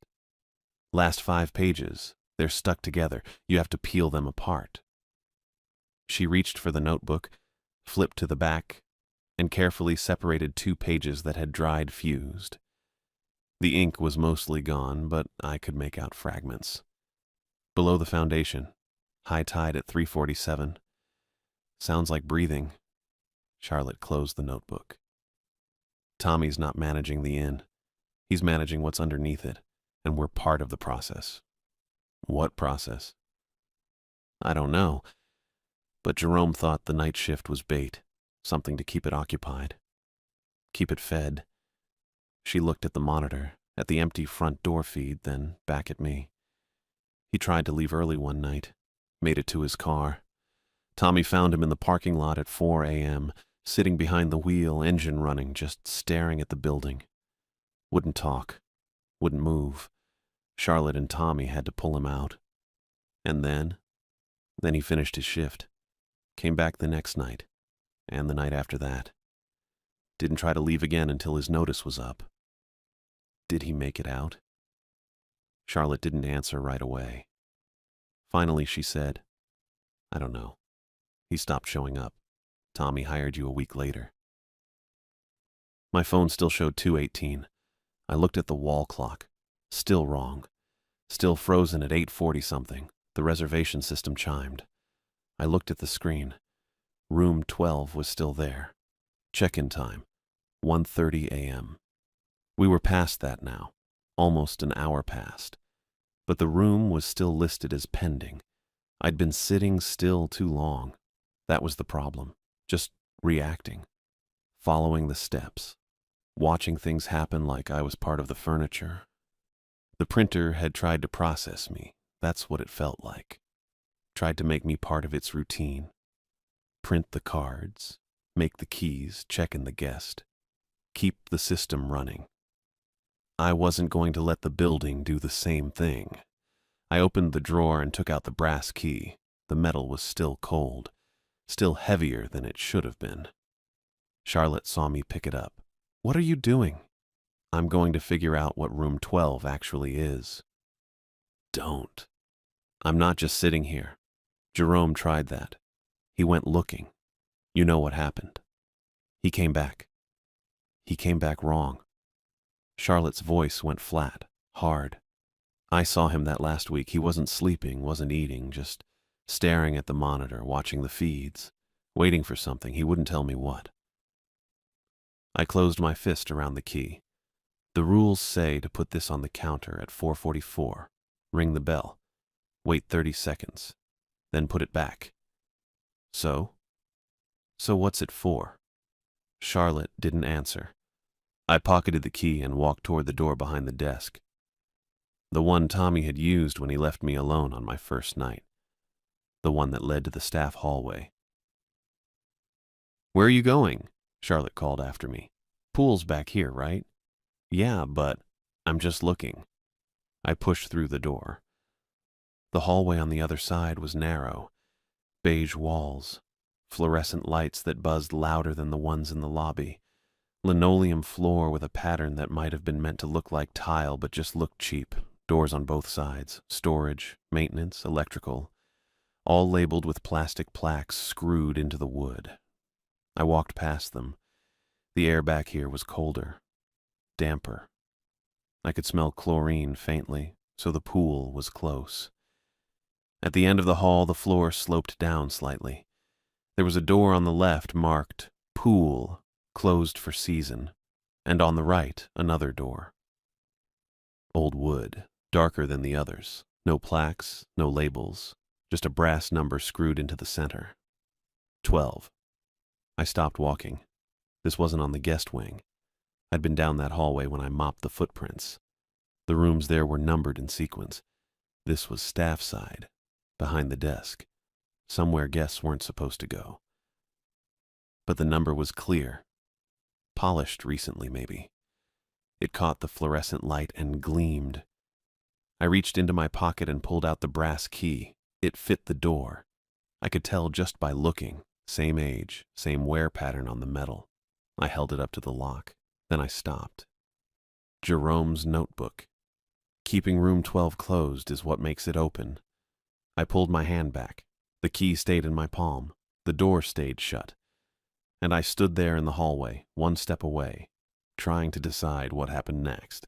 Last 5 pages, they're stuck together. You have to peel them apart. She reached for the notebook, flipped to the back, and carefully separated 2 pages that had dried fused. The ink was mostly gone, but I could make out fragments. Below the foundation, high tide at 3:47. Sounds like breathing. Charlotte closed the notebook. Tommy's not managing the inn. He's managing what's underneath it, and we're part of the process. What process? I don't know, but Jerome thought the night shift was bait, something to keep it occupied, keep it fed. She looked at the monitor, at the empty front door feed, then back at me. He tried to leave early one night, made it to his car. Tommy found him in the parking lot at 4 a.m., sitting behind the wheel, engine running, just staring at the building. Wouldn't talk, wouldn't move. Charlotte and Tommy had to pull him out. And then he finished his shift. Came back the next night, and the night after that. Didn't try to leave again until his notice was up. Did he make it out? Charlotte didn't answer right away. Finally, she said, I don't know. He stopped showing up. Tommy hired you a week later. My phone still showed 2:18. I looked at the wall clock. Still wrong. Still frozen at 8:40-something. The reservation system chimed. I looked at the screen. Room 12 was still there. Check-in time, 1:30 a.m. We were past that now, almost an hour past. But the room was still listed as pending. I'd been sitting still too long. That was the problem. Just reacting. Following the steps. Watching things happen like I was part of the furniture. The printer had tried to process me. That's what it felt like. Tried to make me part of its routine. Print the cards. Make the keys, check in the guest. Keep the system running. I wasn't going to let the building do the same thing. I opened the drawer and took out the brass key. The metal was still cold, still heavier than it should have been. Charlotte saw me pick it up. "What are you doing?" "I'm going to figure out what room 12 actually is." "Don't." "I'm not just sitting here. Jerome tried that. He went looking. You know what happened. He came back. He came back wrong." Charlotte's voice went flat, hard. "I saw him that last week. He wasn't sleeping, wasn't eating, just staring at the monitor, watching the feeds, waiting for something. He wouldn't tell me what." I closed my fist around the key. "The rules say to put this on the counter at 4:44. Ring the bell. Wait 30 seconds. Then put it back." So? So what's it for?" Charlotte didn't answer. I pocketed the key and walked toward the door behind the desk. The one Tommy had used when he left me alone on my first night. The one that led to the staff hallway. "Where are you going?" Charlotte called after me. "Pool's back here, right?" "Yeah, but I'm just looking." I pushed through the door. The hallway on the other side was narrow. Beige walls, fluorescent lights that buzzed louder than the ones in the lobby, linoleum floor with a pattern that might have been meant to look like tile but just looked cheap, doors on both sides, storage, maintenance, electrical, all labeled with plastic plaques screwed into the wood. I walked past them. The air back here was colder, damper. I could smell chlorine faintly, so the pool was close. At the end of the hall, the floor sloped down slightly. There was a door on the left marked "Pool, closed for season," and on the right, another door. Old wood, darker than the others. No plaques, no labels, just a brass number screwed into the center. 12. I stopped walking. This wasn't on the guest wing. I'd been down that hallway when I mopped the footprints. The rooms there were numbered in sequence. This was staff side, behind the desk, somewhere guests weren't supposed to go. But the number was clear. Polished recently, maybe. It caught the fluorescent light and gleamed. I reached into my pocket and pulled out the brass key. It fit the door. I could tell just by looking. Same age, same wear pattern on the metal. I held it up to the lock. Then I stopped. Jerome's notebook. Keeping room 12 closed is what makes it open. I pulled my hand back. The key stayed in my palm. The door stayed shut. And I stood there in the hallway, one step away, trying to decide what happened next.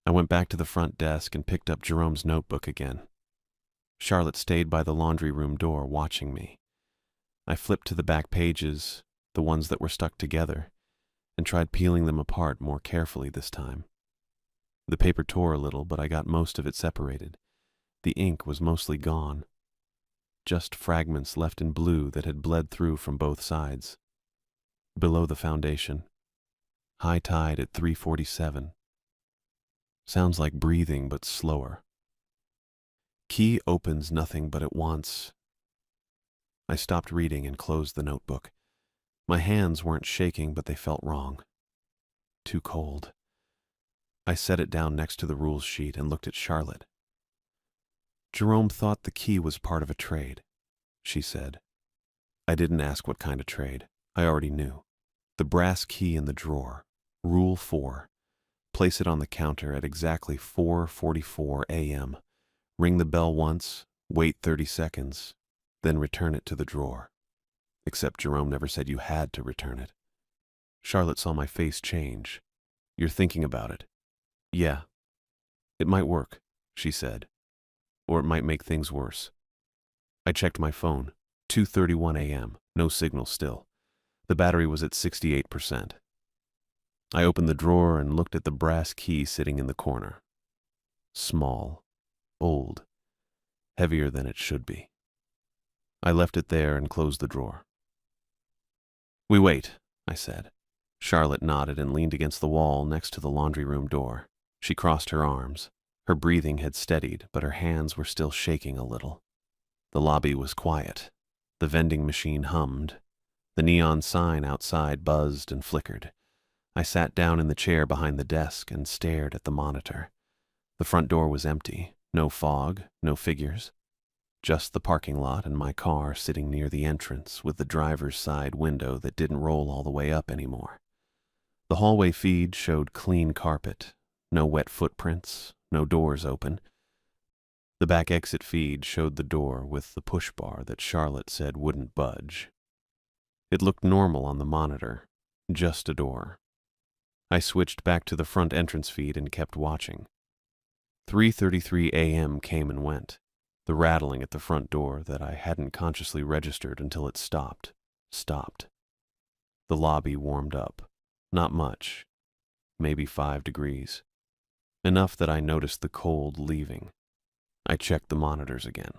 I went back to the front desk and picked up Jerome's notebook again. Charlotte stayed by the laundry room door, watching me. I flipped to the back pages, the ones that were stuck together, and tried peeling them apart more carefully this time. The paper tore a little, but I got most of it separated. The ink was mostly gone. Just fragments left in blue that had bled through from both sides. Below the foundation. High tide at 3:47. Sounds like breathing, but slower. Key opens nothing but it wants. I stopped reading and closed the notebook. My hands weren't shaking, but they felt wrong. Too cold. I set it down next to the rules sheet and looked at Charlotte. "Jerome thought the key was part of a trade," she said. I didn't ask what kind of trade. I already knew. The brass key in the drawer. Rule 4. Place it on the counter at exactly 4:44 a.m. Ring the bell once, wait 30 seconds, then return it to the drawer. Except Jerome never said you had to return it. Charlotte saw my face change. "You're thinking about it." "Yeah. It might work," she said. "Or it might make things worse." I checked my phone. 2:31 a.m. No signal still. The battery was at 68%. I opened the drawer and looked at the brass key sitting in the corner. Small. Old. Heavier than it should be. I left it there and closed the drawer. "We wait," I said. Charlotte nodded and leaned against the wall next to the laundry room door. She crossed her arms. Her breathing had steadied, but her hands were still shaking a little. The lobby was quiet. The vending machine hummed. The neon sign outside buzzed and flickered. I sat down in the chair behind the desk and stared at the monitor. The front door was empty. No fog, no figures. Just the parking lot and my car sitting near the entrance with the driver's side window that didn't roll all the way up anymore. The hallway feed showed clean carpet, no wet footprints, no doors open. The back exit feed showed the door with the push bar that Charlotte said wouldn't budge. It looked normal on the monitor, just a door. I switched back to the front entrance feed and kept watching. 3:33 a.m. came and went, the rattling at the front door that I hadn't consciously registered until it stopped. The lobby warmed up. Not much, maybe 5 degrees. Enough that I noticed the cold leaving. I checked the monitors again.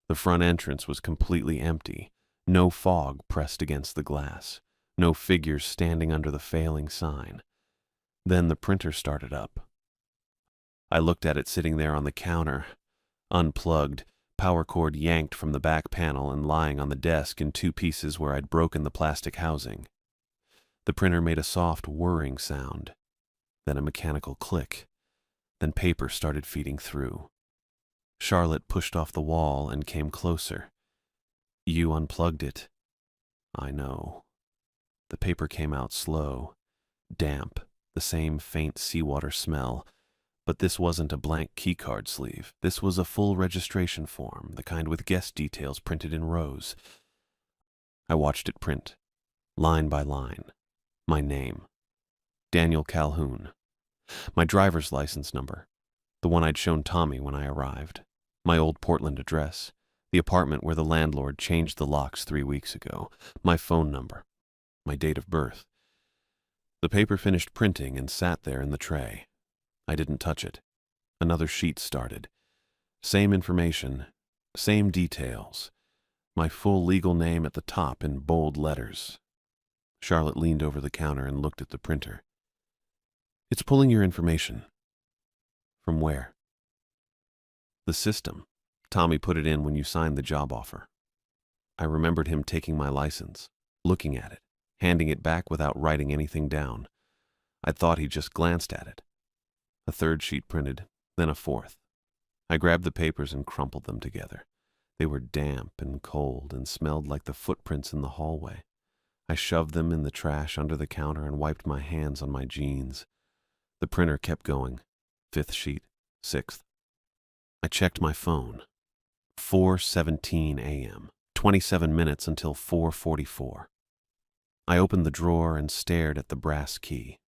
The front entrance was completely empty. No fog pressed against the glass. No figures standing under the failing sign. Then the printer started up. I looked at it sitting there on the counter, unplugged, power cord yanked from the back panel and lying on the desk in 2 pieces where I'd broken the plastic housing. The printer made a soft whirring sound, then a mechanical click. Then paper started feeding through. Charlotte pushed off the wall and came closer. "You unplugged it." "I know." The paper came out slow, damp, the same faint seawater smell. But this wasn't a blank keycard sleeve. This was a full registration form, the kind with guest details printed in rows. I watched it print, line by line. My name, Daniel Calhoun. My driver's license number, the one I'd shown Tommy when I arrived. My old Portland address, the apartment where the landlord changed the locks 3 weeks ago. My phone number, my date of birth. The paper finished printing and sat there in the tray. I didn't touch it. Another sheet started. Same information, same details. My full legal name at the top in bold letters. Charlotte leaned over the counter and looked at the printer. "It's pulling your information." "From where?" "The system. Tommy put it in when you signed the job offer." I remembered him taking my license, looking at it, handing it back without writing anything down. I thought he just glanced at it. A 3rd sheet printed, then a 4th. I grabbed the papers and crumpled them together. They were damp and cold and smelled like the footprints in the hallway. I shoved them in the trash under the counter and wiped my hands on my jeans. The printer kept going. 5th sheet, 6th. I checked my phone. 4:17 a.m. 27 minutes until 4:44. I opened the drawer and stared at the brass key.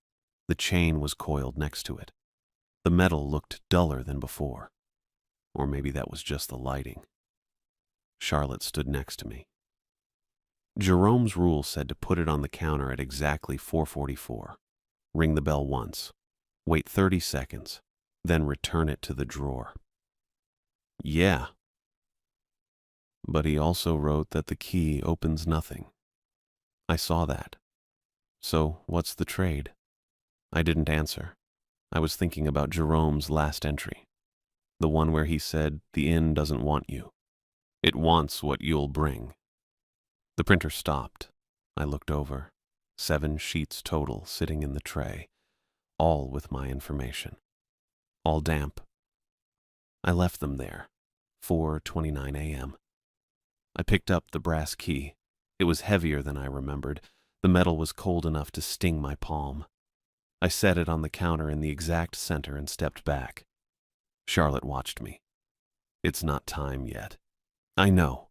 The chain was coiled next to it. The metal looked duller than before. Or maybe that was just the lighting. Charlotte stood next to me. Jerome's rule said to put it on the counter at exactly 4:44. Ring the bell once. Wait 30 seconds. Then return it to the drawer. Yeah. But he also wrote that the key opens nothing. I saw that. So what's the trade? I didn't answer. I was thinking about Jerome's last entry. The one where he said, "The inn doesn't want you. It wants what you'll bring." The printer stopped. I looked over. 7 sheets total sitting in the tray, all with my information. All damp. I left them there. 4:29 a.m. I picked up the brass key. It was heavier than I remembered. The metal was cold enough to sting my palm. I set it on the counter in the exact center and stepped back. Charlotte watched me. "It's not time yet." "I know."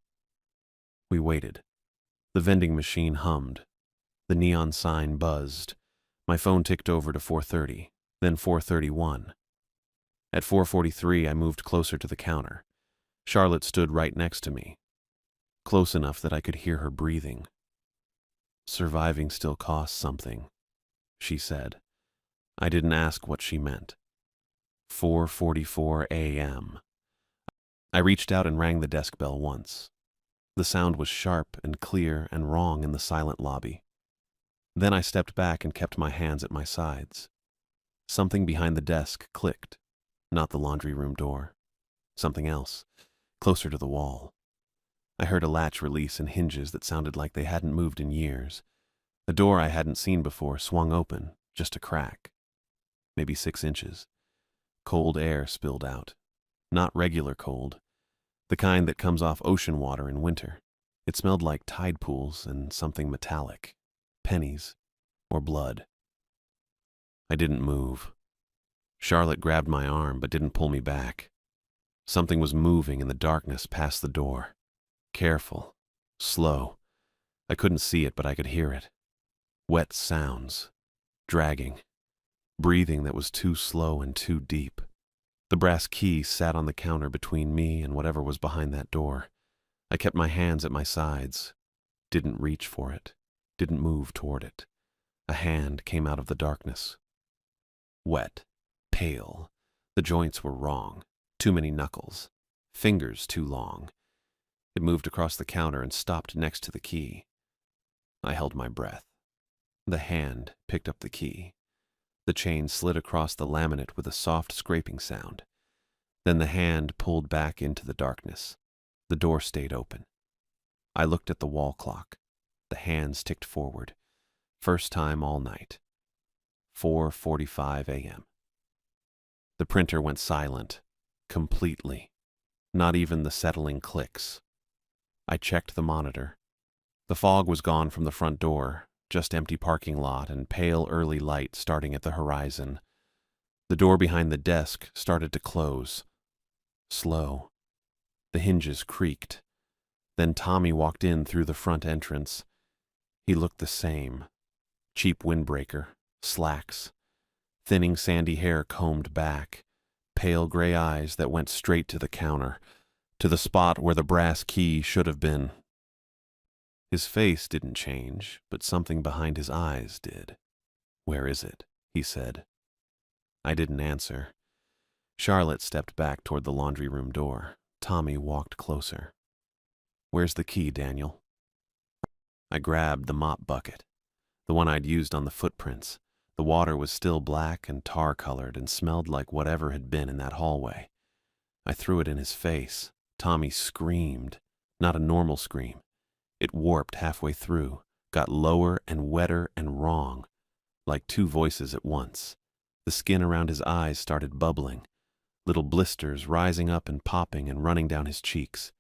We waited. The vending machine hummed. The neon sign buzzed. My phone ticked over to 4:30, then 4:31. At 4:43, I moved closer to the counter. Charlotte stood right next to me, close enough that I could hear her breathing. "Surviving still costs something," she said. I didn't ask what she meant. 4:44 a.m. I reached out and rang the desk bell once. The sound was sharp and clear and wrong in the silent lobby. Then I stepped back and kept my hands at my sides. Something behind the desk clicked. Not the laundry room door. Something else, closer to the wall. I heard a latch release and hinges that sounded like they hadn't moved in years. A door I hadn't seen before swung open, just a crack, maybe 6 inches. Cold air spilled out. Not regular cold, the kind that comes off ocean water in winter. It smelled like tide pools and something metallic, pennies, or blood. I didn't move. Charlotte grabbed my arm but didn't pull me back. Something was moving in the darkness past the door. Careful, slow. I couldn't see it, but I could hear it. Wet sounds, dragging, breathing that was too slow and too deep. The brass key sat on the counter between me and whatever was behind that door. I kept my hands at my sides, didn't reach for it, didn't move toward it. A hand came out of the darkness. Wet, pale. The joints were wrong. Too many knuckles. Fingers too long. It moved across the counter and stopped next to the key. I held my breath. The hand picked up the key. The chain slid across the laminate with a soft scraping sound. Then the hand pulled back into the darkness. The door stayed open. I looked at the wall clock. The hands ticked forward. First time all night. 4:45 a.m. The printer went silent. Completely. Not even the settling clicks. I checked the monitor. The fog was gone from the front door, just empty parking lot and pale early light starting at the horizon. The door behind the desk started to close. Slow. The hinges creaked. Then Tommy walked in through the front entrance. He looked the same. Cheap windbreaker, slacks, thinning sandy hair combed back, pale gray eyes that went straight to the counter, to the spot where the brass key should have been. His face didn't change, but something behind his eyes did. "Where is it?" he said. I didn't answer. Charlotte stepped back toward the laundry room door. Tommy walked closer. "Where's the key, Daniel?" I grabbed the mop bucket, the one I'd used on the footprints. The water was still black and tar-colored and smelled like whatever had been in that hallway. I threw it in his face. Tommy screamed, not a normal scream. It warped halfway through, got lower and wetter and wrong, like two voices at once. The skin around his eyes started bubbling, little blisters rising up and popping and running down his cheeks.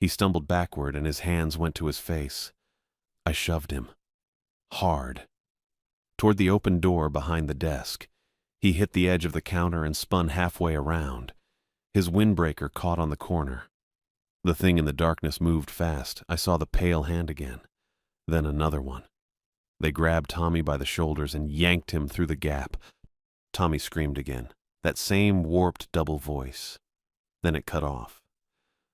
He stumbled backward and his hands went to his face. I shoved him. Hard. Toward the open door behind the desk. He hit the edge of the counter and spun halfway around. His windbreaker caught on the corner. The thing in the darkness moved fast. I saw the pale hand again. Then another one. They grabbed Tommy by the shoulders and yanked him through the gap. Tommy screamed again. That same warped double voice. Then it cut off.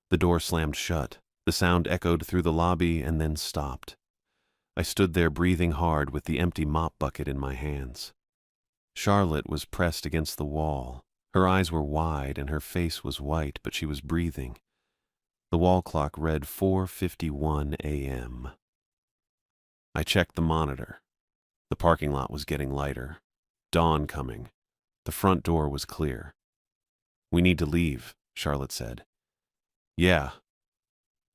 The door slammed shut. The sound echoed through the lobby and then stopped. I stood there breathing hard with the empty mop bucket in my hands. Charlotte was pressed against the wall. Her eyes were wide and her face was white, but she was breathing. The wall clock read 4:51 a.m. I checked the monitor. The parking lot was getting lighter. Dawn coming. The front door was clear. "We need to leave," Charlotte said. "Yeah."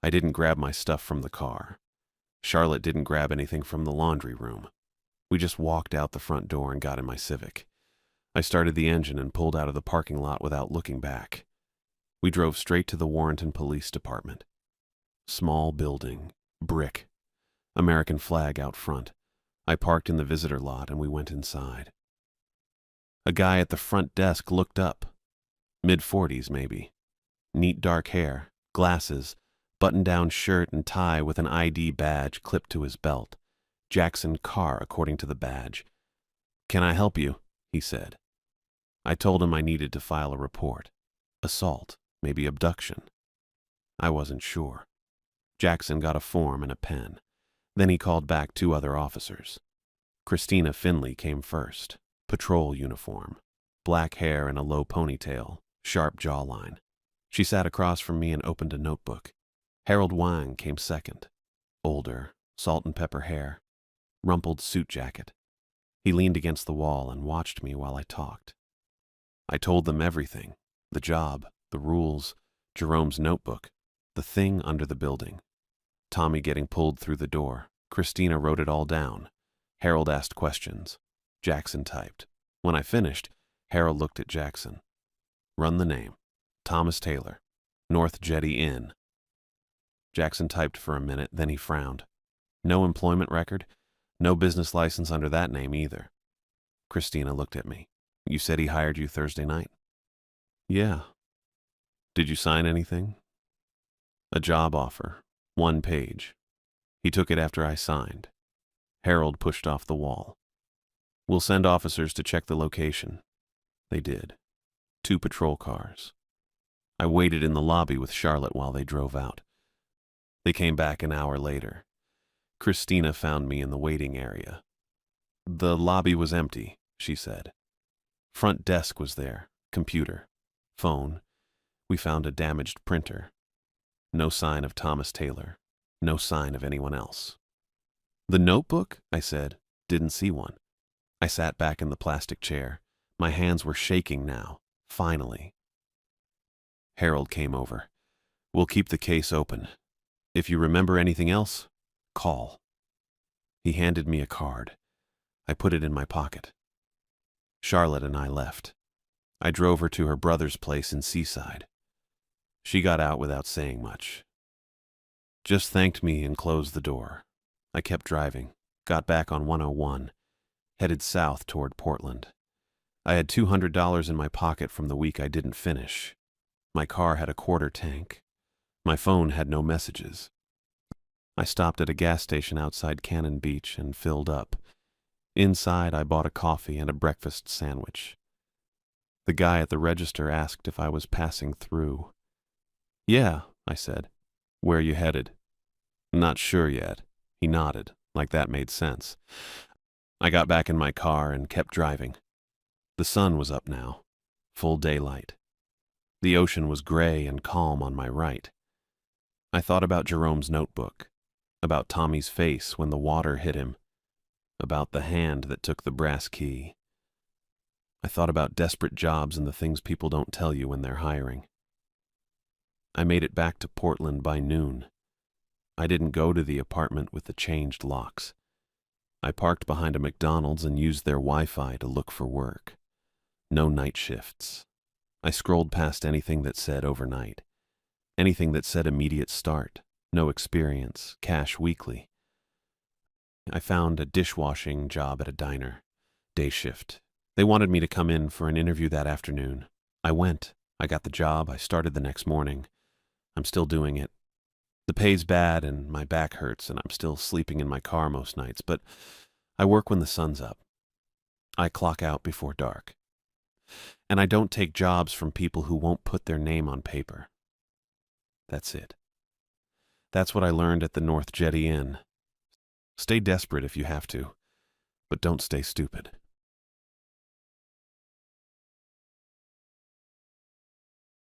I didn't grab my stuff from the car. Charlotte didn't grab anything from the laundry room. We just walked out the front door and got in my Civic. I started the engine and pulled out of the parking lot without looking back. We drove straight to the Warrenton Police Department. Small building, brick, American flag out front. I parked in the visitor lot and we went inside. A guy at the front desk looked up. Mid-40s, maybe. Neat dark hair, glasses, button-down shirt and tie with an ID badge clipped to his belt. Jackson Carr, according to the badge. "Can I help you?" he said. I told him I needed to file a report. Assault, maybe abduction. I wasn't sure. Jackson got a form and a pen. Then he called back 2 other officers. Christina Finley came first. Patrol uniform. Black hair and a low ponytail. Sharp jawline. She sat across from me and opened a notebook. Harold Wang came second. Older, salt and pepper hair. Rumpled suit jacket. He leaned against the wall and watched me while I talked. I told them everything. The job, the rules, Jerome's notebook, the thing under the building. Tommy getting pulled through the door. Christina wrote it all down. Harold asked questions. Jackson typed. When I finished, Harold looked at Jackson. Run the name. Thomas Taylor. North Jetty Inn. Jackson typed for a minute, then he frowned. No employment record? No business license under that name either. Christina looked at me. You said he hired you Thursday night? Yeah. Did you sign anything? A job offer. 1 page. He took it after I signed. Harold pushed off the wall. We'll send officers to check the location. They did. 2 patrol cars. I waited in the lobby with Charlotte while they drove out. They came back an hour later. Christina found me in the waiting area. The lobby was empty, she said. Front desk was there, computer, phone. We found a damaged printer. No sign of Thomas Taylor. No sign of anyone else. The notebook? I said. Didn't see one. I sat back in the plastic chair. My hands were shaking now, finally. Harold came over. We'll keep the case open. If you remember anything else, call. He handed me a card. I put it in my pocket. Charlotte and I left. I drove her to her brother's place in Seaside. She got out without saying much. Just thanked me and closed the door. I kept driving, got back on 101, headed south toward Portland. I had $200 in my pocket from the week I didn't finish. My car had a quarter tank. My phone had no messages. I stopped at a gas station outside Cannon Beach and filled up. Inside, I bought a coffee and a breakfast sandwich. The guy at the register asked if I was passing through. Yeah, I said. Where you headed? Not sure yet. He nodded, like that made sense. I got back in my car and kept driving. The sun was up now, full daylight. The ocean was gray and calm on my right. I thought about Jerome's notebook, about Tommy's face when the water hit him, about the hand that took the brass key. I thought about desperate jobs and the things people don't tell you when they're hiring. I made it back to Portland by noon. I didn't go to the apartment with the changed locks. I parked behind a McDonald's and used their Wi-Fi to look for work. No night shifts. I scrolled past anything that said overnight. Anything that said immediate start, no experience, cash weekly. I found a dishwashing job at a diner, day shift. They wanted me to come in for an interview that afternoon. I went. I got the job. I started the next morning. I'm still doing it. The pay's bad and my back hurts and I'm still sleeping in my car most nights, but I work when the sun's up. I clock out before dark. And I don't take jobs from people who won't put their name on paper. That's it. That's what I learned at the North Jetty Inn. Stay desperate if you have to, but don't stay stupid.